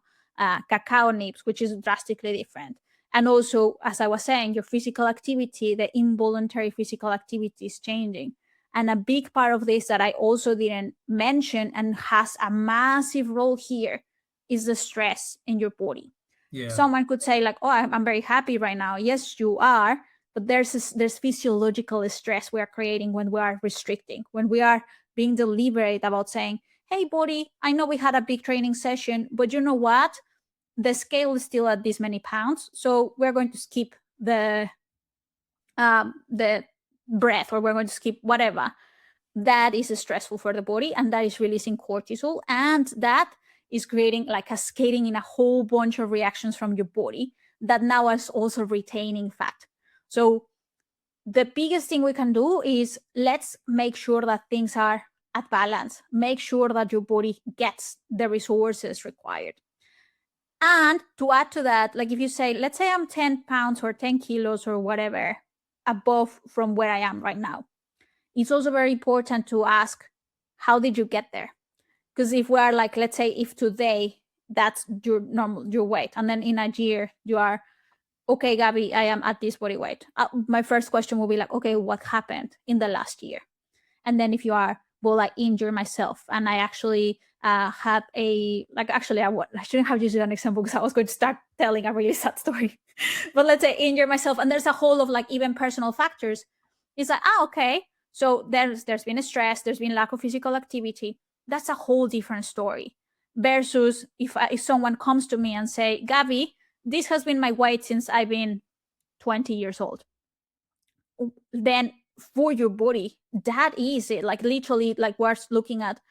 cacao nibs, which is drastically different. And also, as I was saying, your physical activity, the involuntary physical activity is changing. And a big part of this that I also didn't mention and has a massive role here is the stress in your body. Yeah. Someone could say like, oh, I'm very happy right now. Yes, you are. But there's physiological stress we are creating when we are restricting, when we are being deliberate about saying, hey, body, I know we had a big training session, but you know what? The scale is still at this many pounds. So we're going to skip the breath, or we're going to skip whatever. That is stressful for the body, and that is releasing cortisol. And that is creating like cascading in a whole bunch of reactions from your body that now is also retaining fat. So the biggest thing we can do is let's make sure that things are at balance. Make sure that your body gets the resources required. And to add to that, like if you say, let's say I'm 10 pounds or 10 kilos or whatever above from where I am right now, it's also very important to ask, how did you get there? Because if we are like, let's say if today that's your normal, your weight, and then in a year you are, okay, Gabby, I am at this body weight. My first question will be like, okay, what happened in the last year? And then if you are, well, I injured myself and I actually had a, like, actually, I shouldn't have used an example because I was going to start telling a really sad story. But let's say injure myself, and there's a whole of like even personal factors. It's like, okay, so there's been a stress, there's been lack of physical activity. That's a whole different story. Versus if someone comes to me and say, Gabby, this has been my weight since I've been 20 years old. Then for your body, that is it. Like literally, like we're looking at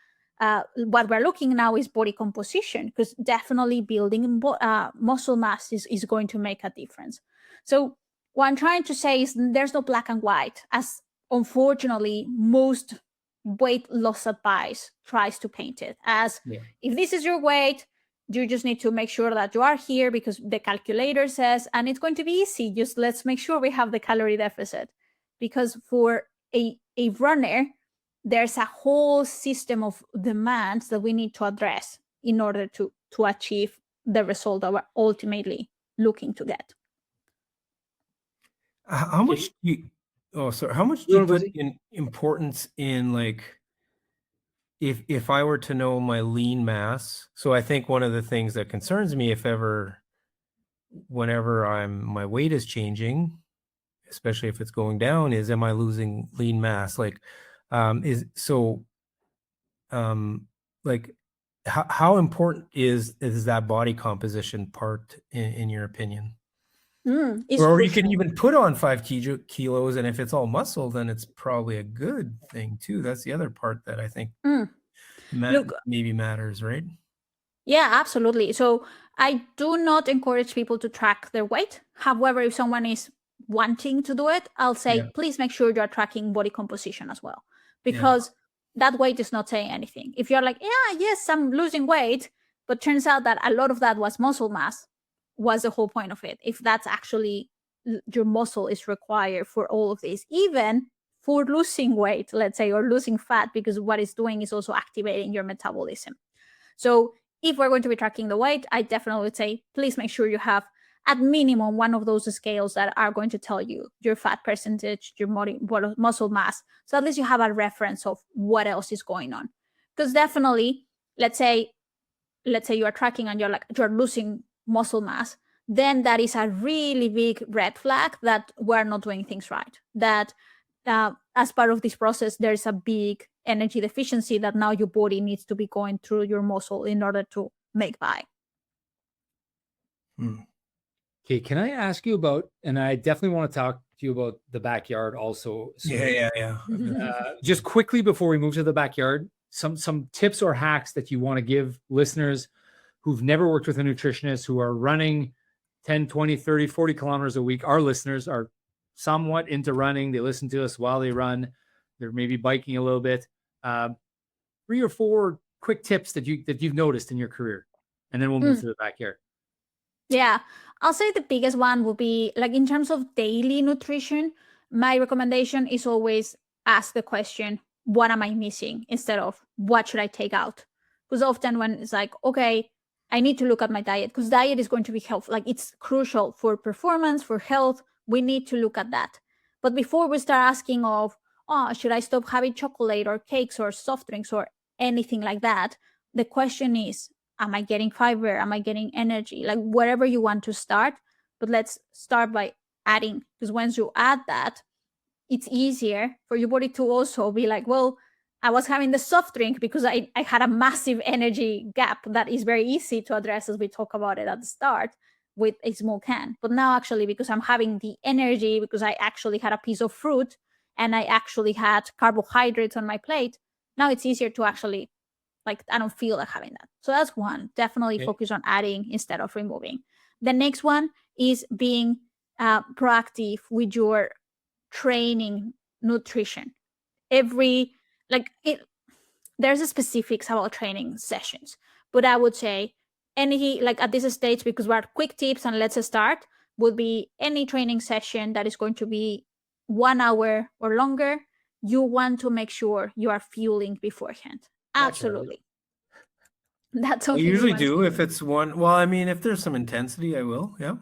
what we're looking now is body composition, because definitely building muscle mass is going to make a difference. So what I'm trying to say is there's no black and white, as unfortunately most weight loss advice tries to paint it as. If this is your weight, you just need to make sure that you are here because the calculator says, and it's going to be easy. Just let's make sure we have the calorie deficit. Because for a runner, there's a whole system of demands that we need to address in order to achieve the result that we're ultimately looking to get. How much do you, how much do you put in importance in, like, if I were to know my lean mass? So I think one of the things that concerns me, whenever my weight is changing, especially if it's going down, is, am I losing lean mass? Like, like how important is that body composition part in your opinion? Or crucial. You can even put on 5 kilos, and if it's all muscle, then it's probably a good thing too. That's the other part that I think maybe matters, right? Yeah, absolutely. So I do not encourage people to track their weight. However, if someone is wanting to do it, I'll say, please make sure you're tracking body composition as well, because that weight is not saying anything. If you're like, yes, I'm losing weight, but turns out that a lot of that was muscle mass, was the whole point of it. If that's actually your muscle is required for all of this, even for losing weight, let's say, or losing fat, because what it's doing is also activating your metabolism. So if we're going to be tracking the weight, I definitely would say, please make sure you have at minimum one of those scales that are going to tell you your fat percentage, your muscle mass. So at least you have a reference of what else is going on. Because definitely, let's say you are tracking and you're losing muscle mass, then that is a really big red flag that we're not doing things right. That as part of this process, there's a big energy deficiency that now your body needs to be going through your muscle in order to make by. Okay, can I ask you about, and I definitely want to talk to you about the backyard also. So, just quickly before we move to the backyard, some tips or hacks that you want to give listeners who've never worked with a nutritionist, who are running 10, 20, 30, 40 kilometers a week. Our listeners are somewhat into running. They listen to us while they run. They're maybe biking a little bit. 3 or 4 quick tips that you've noticed in your career, and then we'll move to the backyard. Yeah, I'll say the biggest one will be, like, in terms of daily nutrition, my recommendation is always ask the question, what am I missing? Instead of what should I take out? Because often when it's like, okay, I need to look at my diet, because diet is going to be helpful. Like, it's crucial for performance, for health. We need to look at that. But before we start asking of, should I stop having chocolate or cakes or soft drinks or anything like that? The question is, am I getting fiber? Am I getting energy? Like, wherever you want to start. But let's start by adding, because once you add that, it's easier for your body to also be like, well, I was having the soft drink because I had a massive energy gap that is very easy to address, as we talk about it at the start, with a small can. But now actually, because I'm having the energy, because I actually had a piece of fruit and I actually had carbohydrates on my plate, now it's easier to actually, like, I don't feel like having that. So that's one. Definitely focus on adding instead of removing. The next one is being proactive with your training nutrition. there's a specifics about training sessions, but I would say any, like at this stage, because we're quick tips and let's start, would be any training session that is going to be 1 hour or longer, you want to make sure you are fueling beforehand. Absolutely. That's I something we usually want to do if it's one. Well, I mean, if there's some intensity, I will. Yeah.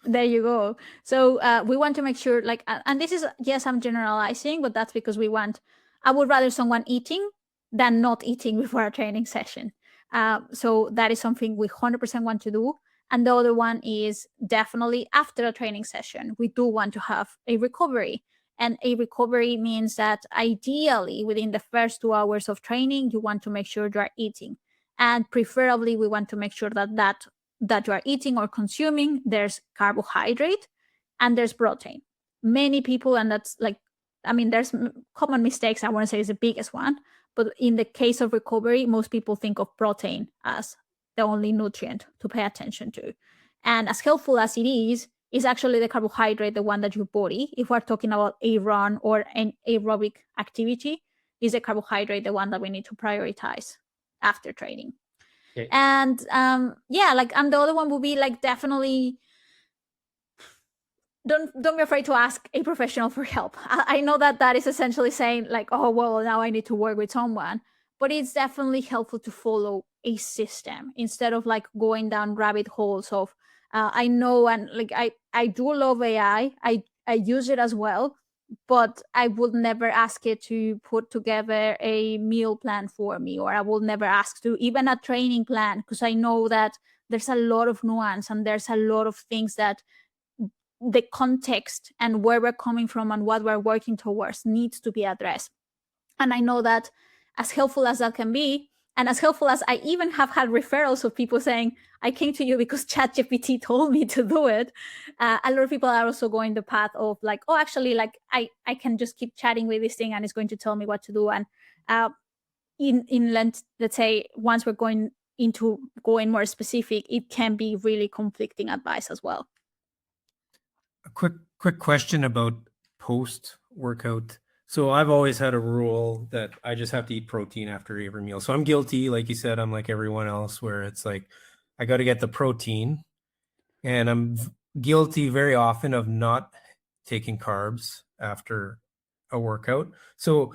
There you go. So we want to make sure, like, and this is, yes, I'm generalizing, but that's because I would rather someone eating than not eating before a training session. So that is something we 100% want to do. And the other one is definitely after a training session, we do want to have a recovery. And a recovery means that ideally within the first 2 hours of training, you want to make sure you are eating. And preferably, we want to make sure that you are eating or consuming, there's carbohydrate and there's protein. Many people, and that's like, I mean, there's common mistakes. I want to say is the biggest one, but in the case of recovery, most people think of protein as the only nutrient to pay attention to. And as helpful as it is actually the carbohydrate, the one that your body, if we're talking about a run or an aerobic activity, is a carbohydrate, the one that we need to prioritize after training. Okay. And and the other one would be like, definitely don't be afraid to ask a professional for help. I know that is essentially saying like, oh well, now I need to work with someone, but it's definitely helpful to follow a system instead of like going down rabbit holes of I know, and like I do love AI. I use it as well, but I would never ask it to put together a meal plan for me, or I will never ask to even a training plan, because I know that there's a lot of nuance and there's a lot of things that the context and where we're coming from and what we're working towards needs to be addressed. And I know that as helpful as that can be, and as helpful as I even have had referrals of people saying, I came to you because ChatGPT told me to do it. A lot of people are also going the path of like, oh, actually, like I can just keep chatting with this thing and it's going to tell me what to do. And let's say once we're going more specific, it can be really conflicting advice as well. A quick question about post-workout. So I've always had a rule that I just have to eat protein after every meal. So I'm guilty, like you said, I'm like everyone else, where it's like I got to get the protein, and I'm guilty very often of not taking carbs after a workout. So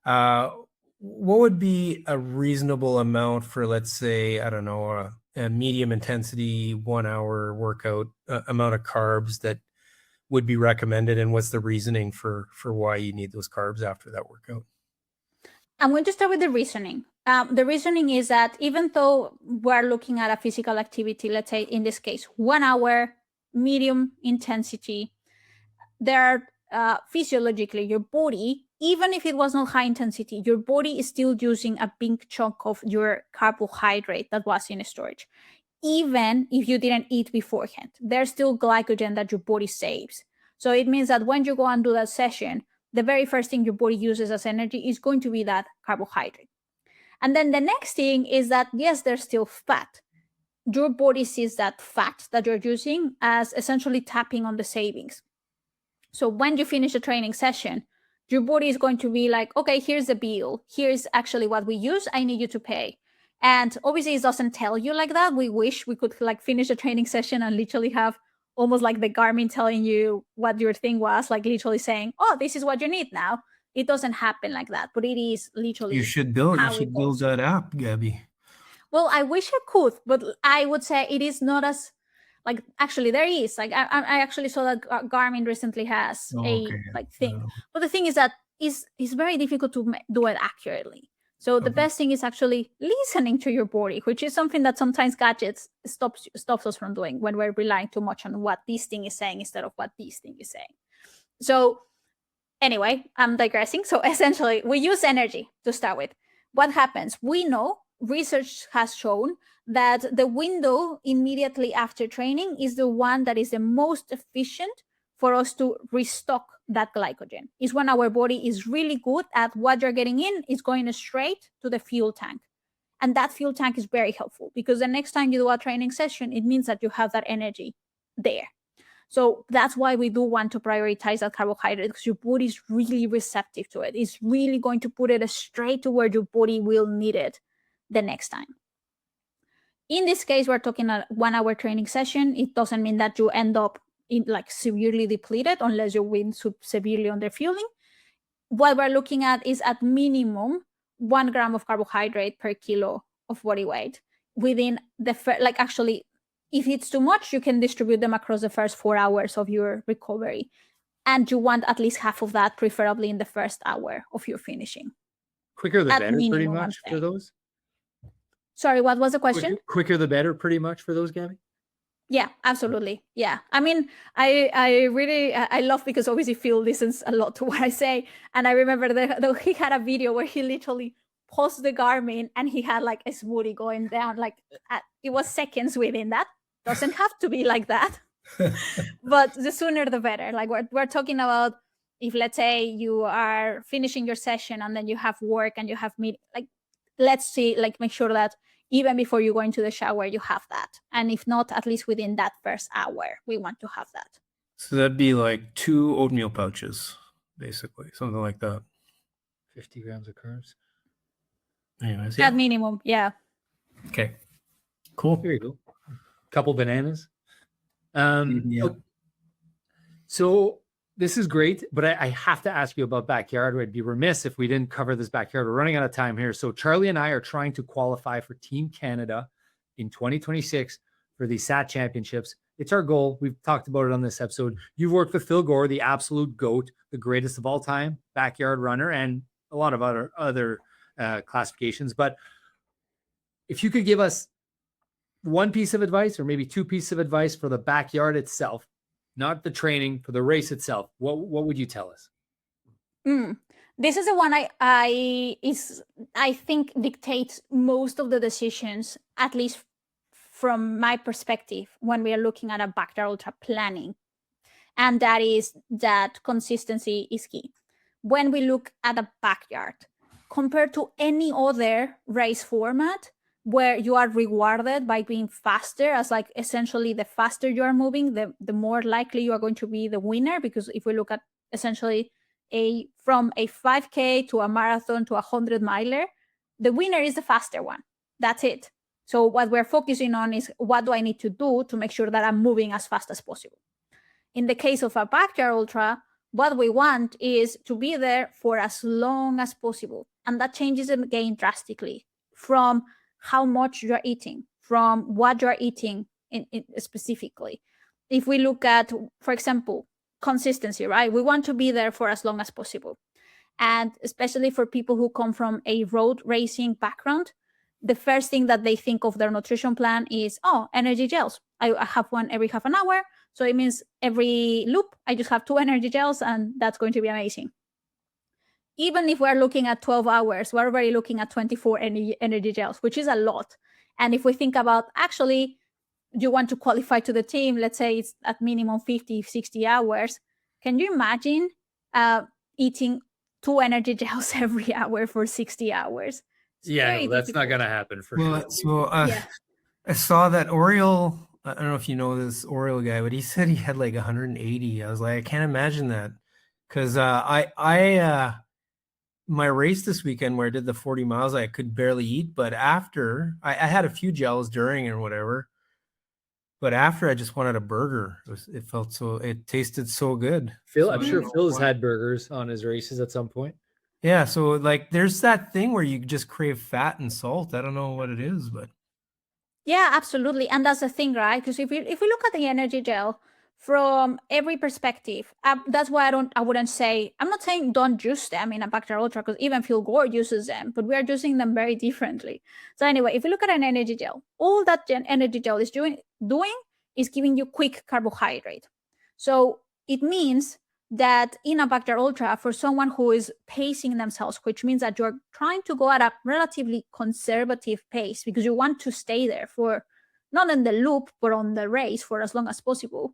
what would be a reasonable amount for, let's say, I don't know, a medium intensity 1 hour workout amount of carbs that would be recommended, and what's the reasoning for why you need those carbs after that workout? I'm going to start with the reasoning. The reasoning is that even though we're looking at a physical activity, let's say in this case, 1 hour, medium intensity, there are physiologically your body, even if it was not high intensity, your body is still using a big chunk of your carbohydrate that was in storage. Even if you didn't eat beforehand, there's still glycogen that your body saves. So it means that when you go and do that session, the very first thing your body uses as energy is going to be that carbohydrate. And then the next thing is that, yes, there's still fat. Your body sees that fat that you're using as essentially tapping on the savings. So when you finish a training session, your body is going to be like, okay, here's the bill. Here's actually what we use. I need you to pay. And obviously it doesn't tell you like that. We wish we could like finish a training session and literally have almost like the Garmin telling you what your thing was, like literally saying, oh, this is what you need now. It doesn't happen like that, but it is literally You should build that app, Gabby. Well, I wish I could, but I would say it is not as like, actually there is like I actually saw that Garmin recently has thing, but the thing is that it's very difficult to do it accurately. So the best thing is actually listening to your body, which is something that sometimes gadgets stops us from doing when we're relying too much on what this thing is saying instead of what this thing is saying. So anyway, I'm digressing. So essentially, we use energy to start with. What happens? We know research has shown that the window immediately after training is the one that is the most efficient for us to restock that glycogen. Is when our body is really good at what you're getting in is going straight to the fuel tank. And that fuel tank is very helpful because the next time you do a training session, it means that you have that energy there. So that's why we do want to prioritize that carbohydrate, because your body is really receptive to it. It's really going to put it straight to where your body will need it the next time. In this case, we're talking a 1 hour training session. It doesn't mean that you end up in like severely depleted unless you're with severely underfueling. What we're looking at is at minimum 1 gram of carbohydrate per kilo of body weight within the like actually, if it's too much, you can distribute them across the first 4 hours of your recovery. And you want at least half of that, preferably in the first hour of your finishing. Quicker the At better, pretty minimum, I'm much for saying. those. Sorry, what was the question? Quicker the better, pretty much for those, Gabby. Yeah, absolutely. Yeah. I mean, I really, I love, because obviously Phil listens a lot to what I say. And I remember he had a video where he literally paused the Garmin and he had like a smoothie going down, like it was seconds within that. Doesn't have to be like that. But the sooner the better. Like we're talking about, if let's say you are finishing your session and then you have work and you have like, let's see, like make sure that even before you go into the shower, you have that. And if not, at least within that first hour, we want to have that. So that'd be like 2 oatmeal pouches, basically, something like that. 50 grams of carbs. Anyways, At minimum, yeah. Okay. Cool. There you go. Couple bananas. Yeah. So this is great, but I have to ask you about backyard. I'd be remiss if we didn't cover this backyard. We're running out of time here. So Charlie and I are trying to qualify for Team Canada in 2026 for the SAT Championships. It's our goal. We've talked about it on this episode. You've worked with Phil Gore, the absolute GOAT, the greatest of all time, backyard runner, and a lot of other classifications. But if you could give us one piece of advice or maybe 2 pieces of advice for the backyard itself, not the training, for the race itself, what would you tell us? This is the one I think dictates most of the decisions, at least from my perspective, when we are looking at a backyard ultra planning. And that is that consistency is key. When we look at a backyard, compared to any other race format, where you are rewarded by being faster, as like essentially the faster you are moving, the more likely you are going to be the winner. Because if we look at essentially from a 5K to a marathon to a 100-miler, the winner is the faster one. That's it. So what we're focusing on is, what do I need to do to make sure that I'm moving as fast as possible? In the case of a backyard ultra, what we want is to be there for as long as possible. And that changes again drastically from how much you're eating, from what you're eating in specifically. If we look at, for example, consistency, right? We want to be there for as long as possible. And especially for people who come from a road racing background, the first thing that they think of their nutrition plan is, energy gels. I have one every half an hour. So it means every loop, I just have 2 energy gels, and that's going to be amazing. Even if we're looking at 12 hours, we're already looking at 24 energy gels, which is a lot. And if we think about, actually, you want to qualify to the team, let's say it's at minimum 50, 60 hours. Can you imagine eating 2 energy gels every hour for 60 hours? No, that's not going to happen for sure. So I saw that Oriole, I don't know if you know this Oriole guy, but he said he had like 180. I was like, I can't imagine that. Because my race this weekend where I did the 40 miles, I could barely eat. But after, I had a few gels during and whatever. But after, I just wanted a burger. It tasted so good. Phil, I'm sure Phil's had burgers on his races at some point. Yeah, so like there's that thing where you just crave fat and salt. I don't know what it is, but yeah, absolutely. And that's the thing, right? Because if we look at the energy gel from every perspective, that's why I wouldn't say, I'm not saying don't use them in a backyard ultra, because even Phil Gore uses them, but we are using them very differently. So anyway, if you look at an energy gel, all that energy gel is doing is giving you quick carbohydrate. So it means that in a backyard ultra, for someone who is pacing themselves, which means that you're trying to go at a relatively conservative pace because you want to stay there for, not in the loop, but on the race for as long as possible.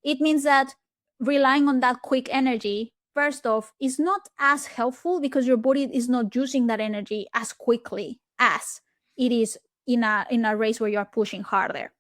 It means that relying on that quick energy, first off, is not as helpful because your body is not using that energy as quickly as it is in a race where you're pushing harder.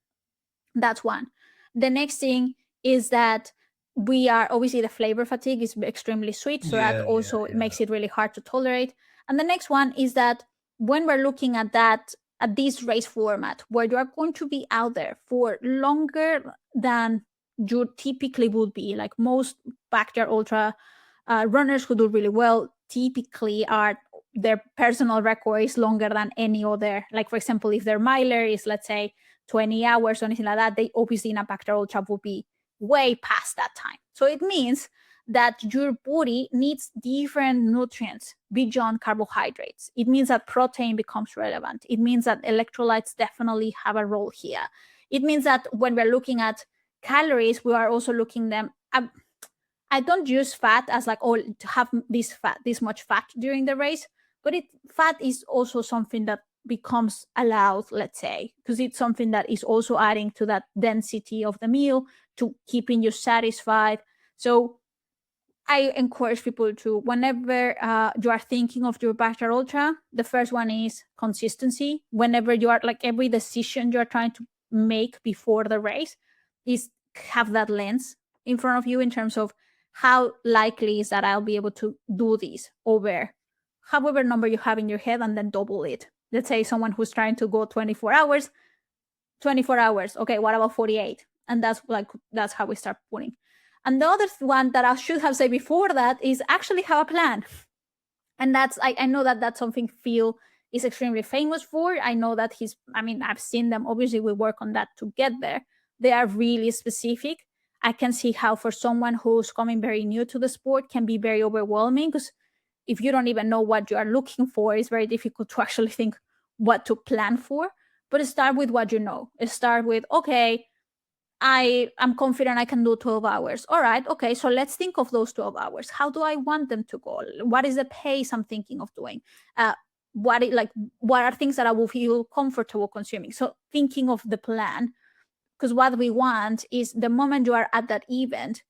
That's one. The next thing is that we are obviously the flavor fatigue is extremely sweet. So that Yeah, also yeah. makes it really hard to tolerate. And the next one is that when we're looking at that, at this race format, where you are going to be out there for longer than you typically would be, like most backyard ultra runners who do really well typically are, their personal record is longer than any other. Like, for example, if their miler is, let's say, 20 hours or anything like that, they obviously in a backyard ultra will be way past that time. So it means that your body needs different nutrients beyond carbohydrates. It means that protein becomes relevant. It means that electrolytes definitely have a role here. It means that when we're looking at calories, we are also looking them at, I don't use fat as like, oh, to have this much fat during the race, but fat is also something that becomes allowed, let's say, because it's something that is also adding to that density of the meal, to keeping you satisfied. So I encourage people to, whenever you are thinking of your backyard ultra, the first one is consistency. Whenever you are, like, every decision you're trying to make before the race is have that lens in front of you in terms of how likely is that I'll be able to do this over however number you have in your head, and then double it. Let's say someone who's trying to go 24 hours, 24 hours. Okay, what about 48? And that's how we start putting. And the other one that I should have said before that is actually have a plan. And that's, I know that that's something Phil is extremely famous for. I know that I've seen them. Obviously, we work on that to get there. They are really specific. I can see how for someone who's coming very new to the sport can be very overwhelming, because if you don't even know what you are looking for, it's very difficult to actually think what to plan for. But start with what you know. Start with, okay, I am confident I can do 12 hours. All right. Okay. So let's think of those 12 hours. How do I want them to go? What is the pace I'm thinking of doing? What are things that I will feel comfortable consuming? So thinking of the plan, because what we want is the moment you are at that event,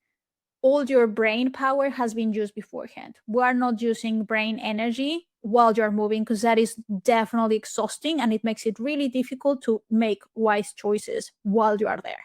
all your brain power has been used beforehand. We are not using brain energy while you're moving, because that is definitely exhausting and it makes it really difficult to make wise choices while you are there.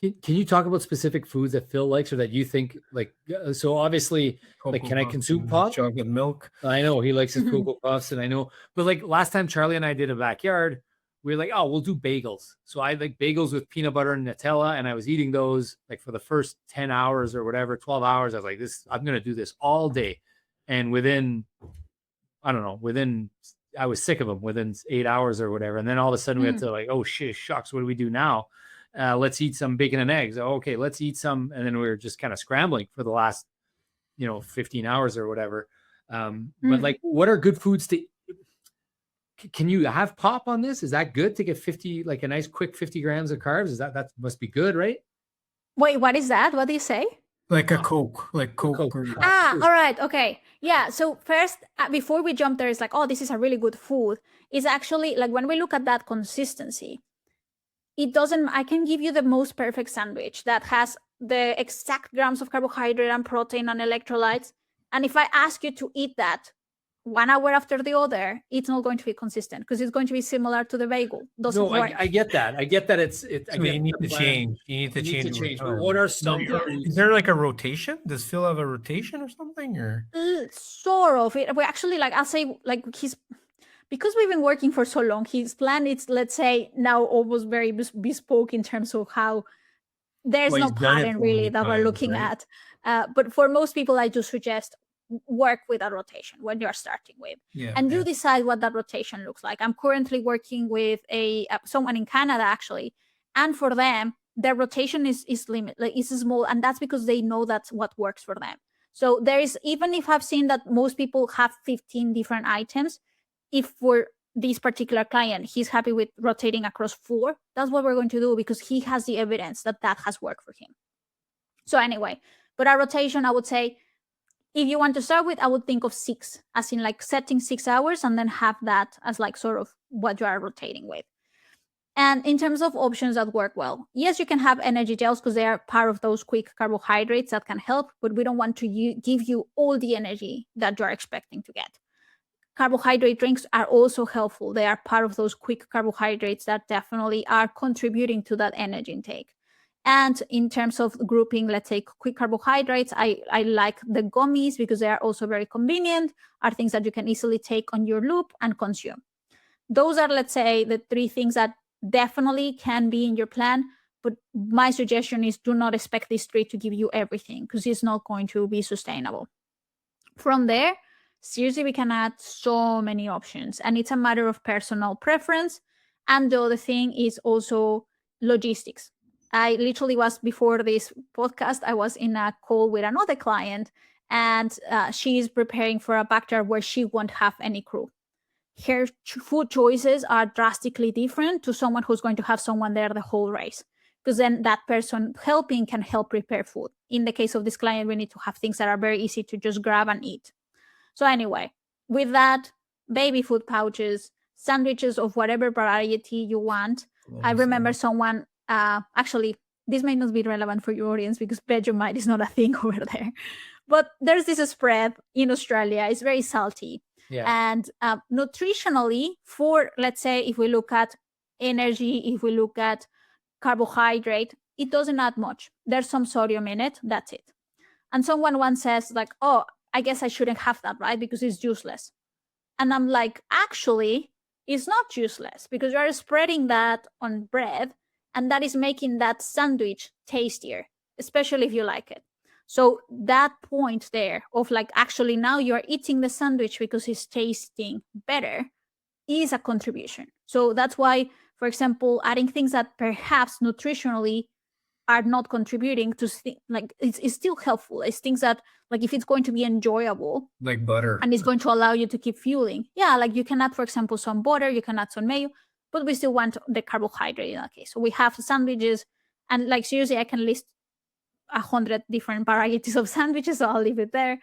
Can you talk about specific foods that Phil likes or that you think like? So obviously, like, Cocoa can I Puffs consume and pop? chocolate milk? I know he likes his Mhm. Cocoa Puffs, and I know, but like last time Charlie and I did a backyard, we were like, oh, we'll do bagels. So I like bagels with peanut butter and Nutella, and I was eating those like for the first 10 hours or whatever, 12 hours. I was like, I'm gonna do this all day, and I don't know, I was sick of them within 8 hours or whatever. And then all of a sudden we had to like, oh shit, shucks, what do we do now? Let's eat some bacon and eggs. Oh, okay, let's eat some. And then we were just kind of scrambling for the last, 15 hours or whatever. But like, what are good foods to? Can you have pop on this? Is that good to get 50, like a nice quick 50 grams of carbs? That must be good, right? Wait, what is that? What do you say? Like a Coke, like Coke. Coke. Or, All right. Okay. Yeah. So first, before we jump there, it's like, oh, this is a really good food. It's actually like, when we look at that consistency, it doesn't, I can give you the most perfect sandwich that has the exact grams of carbohydrate and protein and electrolytes. And if I ask you to eat that 1 hour after the other, it's not going to be consistent, because it's going to be similar to the bagel. Doesn't No, work. I get that. I get that. I so get you need the to plan. change. You need to You need change. to over change. But time. what are some Is foods? there like a rotation? Does Phil have a rotation or something? Or Sort of. We actually, like, I'll say, like, because we've been working for so long, his plan is, let's say, now almost very bespoke in terms of how there's Well, no he's done it pattern so really many that we're times, looking right? at. But for most people, I do suggest work with a rotation when you're starting with, Yeah. and you yeah. decide what that rotation looks like. I'm currently working with someone in Canada actually, and for them, their rotation is limited, like, is small, and that's because they know that's what works for them. So there is, even if I've seen that most people have 15 different items, if for this particular client he's happy with rotating across 4, that's what we're going to do, because he has the evidence that that has worked for him. So anyway, but a rotation, I would say, if you want to start with, I would think of 6, as in like setting 6 hours and then have that as like sort of what you are rotating with. And in terms of options that work well, yes, you can have energy gels because they are part of those quick carbohydrates that can help, but we don't want to give you all the energy that you're expecting to get. Carbohydrate drinks are also helpful. They are part of those quick carbohydrates that definitely are contributing to that energy intake. And in terms of grouping, let's say quick carbohydrates, I like the gummies because they are also very convenient, are things that you can easily take on your loop and consume. Those are, let's say, the 3 things that definitely can be in your plan. But my suggestion is do not expect these 3 to give you everything, because it's not going to be sustainable. From there, seriously, we can add so many options, and it's a matter of personal preference. And the other thing is also logistics. I literally was, before this podcast, I was in a call with another client, and she is preparing for a backyard where she won't have any crew. Her food choices are drastically different to someone who's going to have someone there the whole race, because then that person helping can help prepare food. In the case of this client, we need to have things that are very easy to just grab and eat. So anyway, with that, baby food pouches, sandwiches of whatever variety you want. I remember someone, actually, this may not be relevant for your audience because Vegemite is not a thing over there. But there's this spread in Australia. It's very salty. Yeah. And nutritionally, for, let's say, if we look at energy, if we look at carbohydrate, it doesn't add much. There's some sodium in it. That's it. And someone once says, like, oh, I guess I shouldn't have that, right? Because it's useless. And I'm like, actually, it's not useless, because you are spreading that on bread, and that is making that sandwich tastier, especially if you like it. So that point there of like, actually now you're eating the sandwich because it's tasting better is a contribution. So that's why, for example, adding things that perhaps nutritionally are not contributing to like it's still helpful. It's things that, like, if it's going to be enjoyable, Like butter. and it's going to allow you to keep fueling. Yeah, like you can add, for example, some butter, you can add some mayo, but we still want the carbohydrate in that case. So we have sandwiches, and like seriously, I can list 100 different varieties of sandwiches, so I'll leave it there.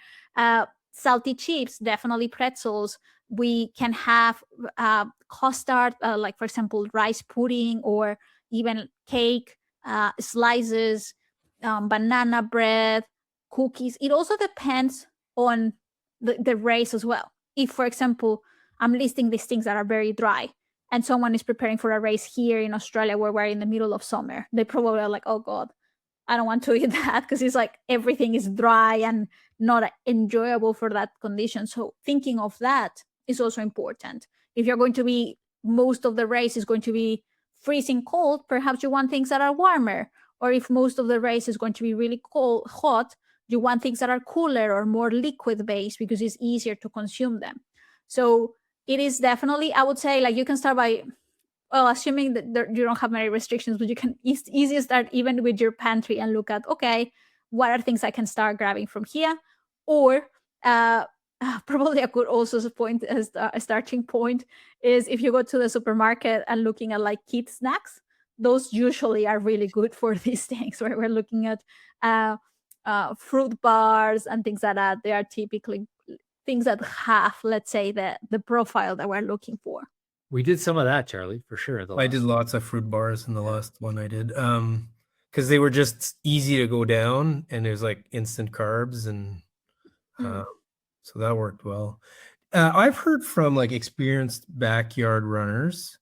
Salty chips, definitely pretzels. We can have custard, like for example, rice pudding, or even cake, slices, banana bread, cookies. It also depends on the race as well. If, for example, I'm listing these things that are very dry, and someone is preparing for a race here in Australia where we're in the middle of summer, they probably are like, oh God, I don't want to eat that, because it's like everything is dry and not enjoyable for that condition. So thinking of that is also important. If you're going to be, most of the race is going to be freezing cold, perhaps you want things that are warmer. Or if most of the race is going to be really cold, hot, you want things that are cooler or more liquid based, because it's easier to consume them. So it is definitely, I would say, like, you can start by, well, assuming that you don't have many restrictions, but you can easily start even with your pantry and look at, okay, what are things I can start grabbing from here? Or probably a good also point as a starting point is if you go to the supermarket and looking at like kid snacks, those usually are really good for these things, where we're looking at fruit bars and things like that. They are typically things that have, let's say, the profile that we're looking for. We did some of that, Charlie, for sure. I did lots of fruit bars in the last one I did. Because they were just easy to go down, and it was like instant carbs, and so that worked well. I've heard from like experienced backyard runners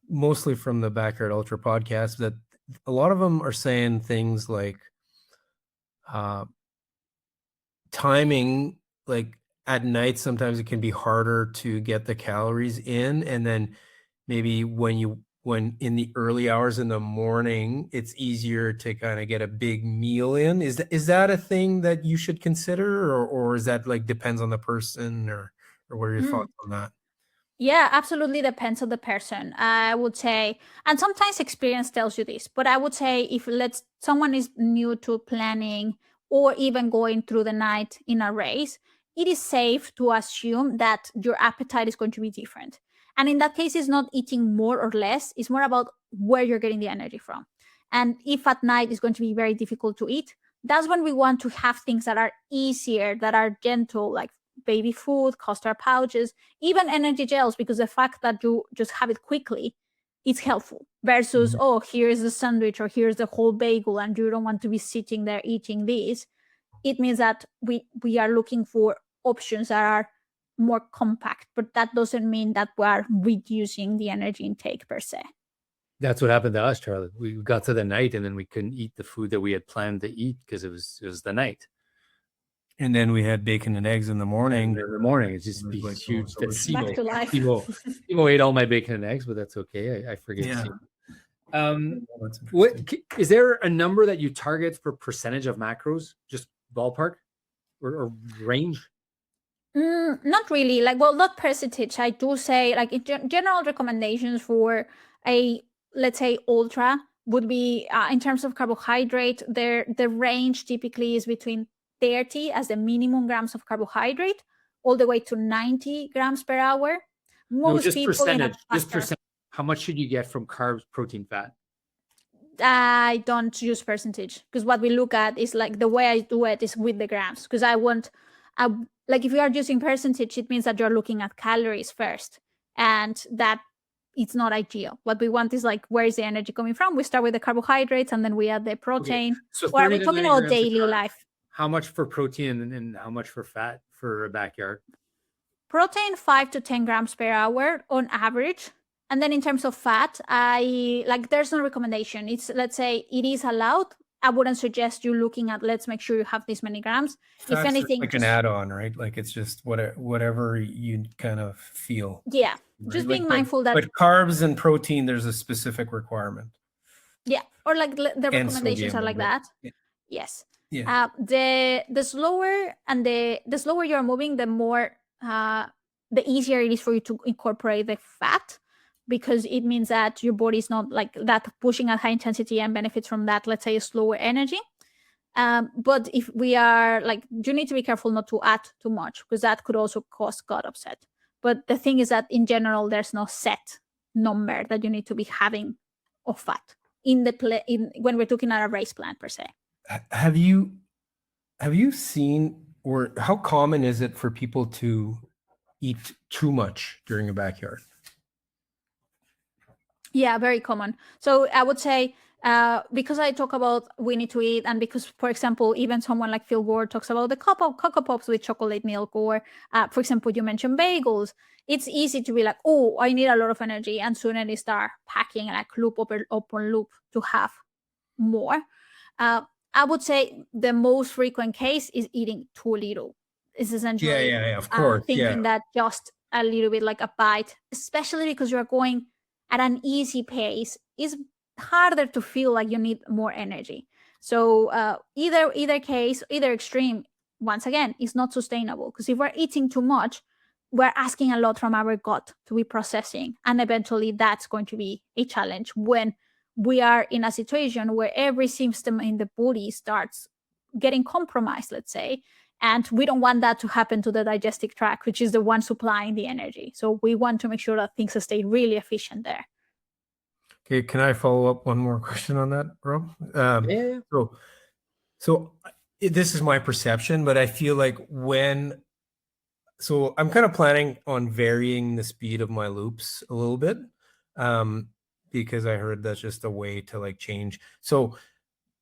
mostly from the Backyard Ultra podcast, that a lot of them are saying things like timing, like at night sometimes it can be harder to get the calories in, and then maybe when in the early hours in the morning it's easier to kind of get a big meal in. Is that a thing that you should consider, or is that like depends on the person, or what are your thoughts on that? Yeah, absolutely depends on the person, I would say. And sometimes experience tells you this, but I would say if someone is new to planning or even going through the night in a race, it is safe to assume that your appetite is going to be different. And in that case, it's not eating more or less, it's more about where you're getting the energy from. And if at night it's going to be very difficult to eat, that's when we want to have things that are easier, that are gentle, like baby food, custard pouches, even energy gels, because the fact that you just have it quickly, it's helpful versus, oh, here's the sandwich or here's the whole bagel and you don't want to be sitting there eating this. It means that we are looking for options that are more compact, but that doesn't mean that we are reducing the energy intake per se. That's what happened to us, Charlie. We got to the night and then we couldn't eat the food that we had planned to eat because it was the night. And then we had bacon and eggs in the morning. And in the morning, it's just It was like, huge. so That's much Back to life. Timo ate all my bacon and eggs, but that's okay. I forget. Yeah. That's What interesting. is there a number that you target for percentage of macros? Just ballpark or range? Not really. Like, well, not percentage. I do say, like, in general recommendations for a, let's say, ultra would be in terms of carbohydrate. The range typically is between 30 as the minimum grams of carbohydrate, all the way to 90 grams per hour. Most just people in a percentage. Just percent. How much should you get from carbs, protein, fat? I don't use percentage because what we look at is like the way I do it is with the grams, because I want, like if you are using percentage, it means that you're looking at calories first, and that it's not ideal. What we want is like, where is the energy coming from? We start with the carbohydrates and then we add the protein. Okay. So Or are 30 we to talking 90 about grams of daily carbs. life? How much for protein and how much for fat for a backyard? Protein 5 to 10 grams per hour on average. And then in terms of fat, there's no recommendation. It's, let's say it is allowed. I wouldn't suggest you looking at, let's make sure you have this many grams. Fat's If anything, like an add-on, right? Like it's just whatever you kind of feel. Yeah, right? just being mindful that. But carbs and protein, there's a specific requirement. Yeah, or like the And recommendations sodium, are like right? that. Yeah. Yes. Yeah. The slower and the slower you're moving, the more the easier it is for you to incorporate the fat, because it means that your body is not like that pushing at high intensity and benefits from that, let's say, a slower energy. But if we are like, you need to be careful not to add too much, because that could also cause gut upset. But the thing is that in general, there's no set number that you need to be having of fat in when we're talking about a race plan per se. Have you seen, or how common is it for people to eat too much during a backyard? Yeah, very common. So I would say, because I talk about we need to eat, and because, for example, even someone like Phil Gore talks about the Cocoa Pops with chocolate milk, or, for example, you mentioned bagels. It's easy to be like, oh, I need a lot of energy, and sooner they start packing like loop upon loop to have more. I would say the most frequent case is eating too little. It's essentially of course. thinking that just a little bit, like a bite, especially because you're going at an easy pace, is harder to feel like you need more energy. So either case, either extreme, once again, is not sustainable, because if we're eating too much, we're asking a lot from our gut to be processing, and eventually that's going to be a challenge when we are in a situation where every system in the body starts getting compromised, let's say, and we don't want that to happen to the digestive tract, which is the one supplying the energy. So we want to make sure that things stay really efficient there. Okay, can I follow up one more question on that, Rob? Yeah. So this is my perception, but I feel like so I'm kind of planning on varying the speed of my loops a little bit, because I heard that's just a way to like change. So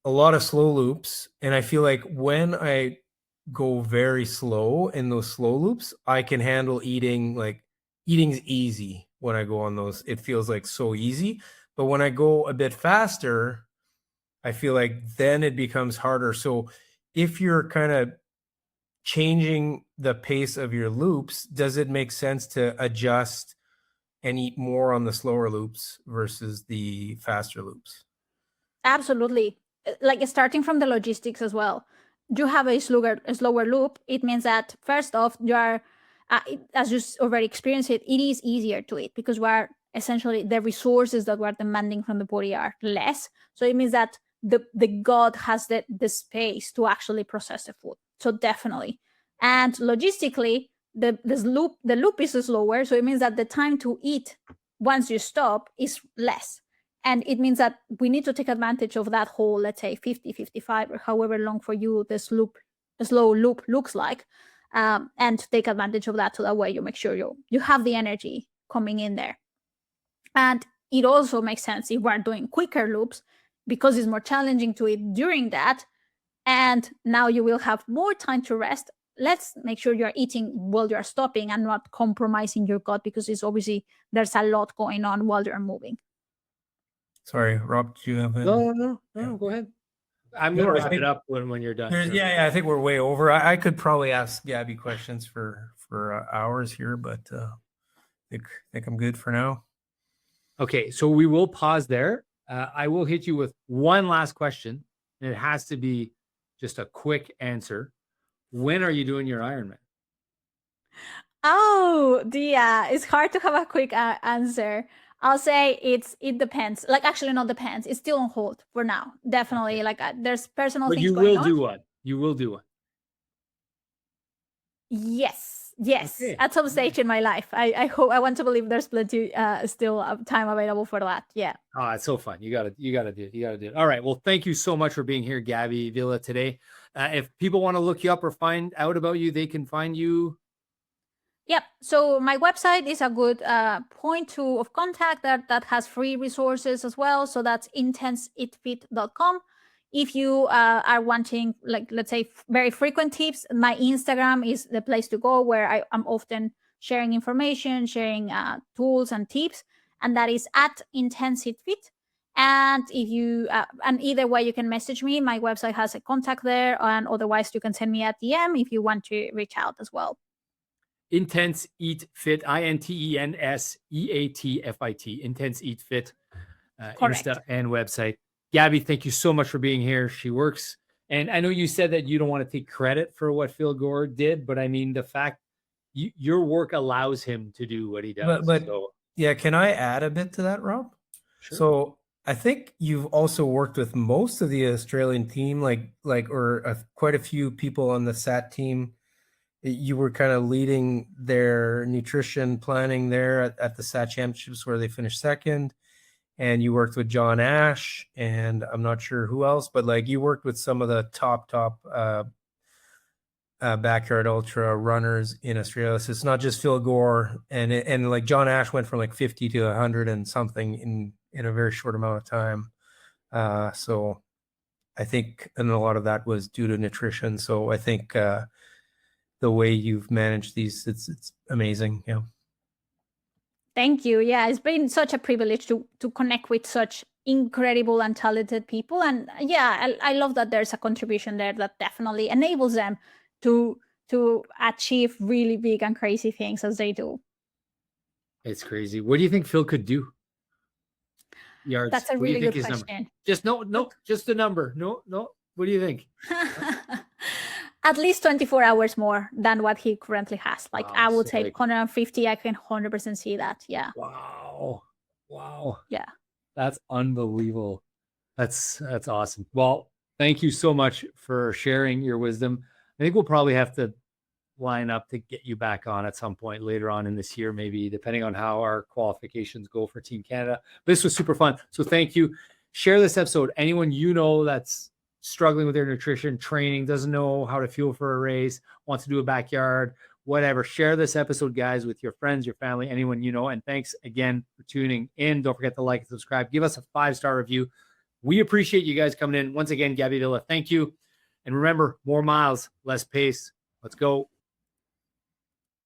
a lot of slow loops, and I feel like when I go very slow in those slow loops, I can handle eating. Like eating's easy when I go on those. It feels like so easy. But when I go a bit faster, I feel like then it becomes harder. So if you're kind of changing the pace of your loops, does it make sense to adjust and eat more on the slower loops versus the faster loops? Absolutely. Like starting from the logistics as well. You have a slower loop. It means that first off, you are, as you already experienced it is easier to eat, because we're essentially, the resources that we're demanding from the body are less. So it means that the gut has the space to actually process the food. So definitely. And logistically, the loop is slower. So it means that the time to eat once you stop is less. And it means that we need to take advantage of that whole, let's say 50, 55, or however long for you this slow loop looks like, and take advantage of that, so that way you make sure you have the energy coming in there. And it also makes sense if we're doing quicker loops, because it's more challenging to eat during that, and now you will have more time to rest. Let's make sure you're eating while you're stopping and not compromising your gut, because it's obviously there's a lot going on while you're moving. Sorry, Rob, do you have any? No, go ahead. I'm No, gonna I wrap think it up when you're done. Sure. Yeah, I think we're way over. I could probably ask Gabby questions for hours here, but think I'm good for now. Okay, so we will pause there. I will hit you with one last question, and it has to be just a quick answer. When are you doing your Ironman? Oh, it's hard to have a quick answer. I'll say it depends. Like actually, not depends. It's still on hold for now. Definitely, Okay. like there's personal But things you going will on. do one. You will do one. Yes, Okay. at some stage in my life. I hope, I want to believe there's plenty still of time available for that. Yeah. Oh, it's so fun. You gotta do it. You gotta do it. All right. Well, thank you so much for being here, Gabby Villa, today. If people want to look you up or find out about you, they can find you. Yep. So my website is a good point of contact that has free resources as well. So that's intenseeatfit.com. If you are wanting, like, let's say, very frequent tips, my Instagram is the place to go, where I'm often sharing information, sharing tools and tips, and that is at intenseeatfit. And if you and either way, you can message me. My website has a contact there, and otherwise you can send me a DM if you want to reach out as well. Intense Eat Fit, INTENSEATFIT, Intense Eat Fit, Insta and website. Gabby, thank you so much for being here. She works, and I know you said that you don't want to take credit for what Phil Gore did, but I mean, the fact your work allows him to do what he does. But So, yeah, can I add a bit to that, Rob? sure. So I think you've also worked with most of the Australian team, quite a few people on the SAT team. You were kind of leading their nutrition planning there at the SAT Championships, where they finished second. And you worked with John Ash, and I'm not sure who else, but like you worked with some of the top backyard ultra runners in Australia. So it's not just Phil Gore, and like John Ash went from like 50 to 100 and something in a very short amount of time. So I think, and a lot of that was due to nutrition. So I think the way you've managed these, it's amazing. Yeah. Thank you. Yeah, it's been such a privilege to connect with such incredible and talented people. And yeah, I love that there's a contribution there that definitely enables them to achieve really big and crazy things as they do. It's crazy. What do you think Phil could do? Yards. That's a What do you really think good his number? question. Just just the number. No. What do you think? At least 24 hours more than what he currently has. Like, Wow, I would so say like 150. I can 100% see that. Yeah. Wow. Yeah. That's unbelievable. That's awesome. Well, thank you so much for sharing your wisdom. I think we'll probably have to line up to get you back on at some point later on in this year, maybe, depending on how our qualifications go for Team Canada. This was super fun. So thank you. Share this episode. Anyone you know that's struggling with their nutrition, training, doesn't know how to fuel for a race, wants to do a backyard, whatever, share this episode, guys, with your friends, your family, anyone you know. And thanks again for tuning in. Don't forget to like and subscribe. Give us a 5-star review. We appreciate you guys coming in. Once again, Gabby Villa, thank you. And remember, more miles, less pace. Let's go.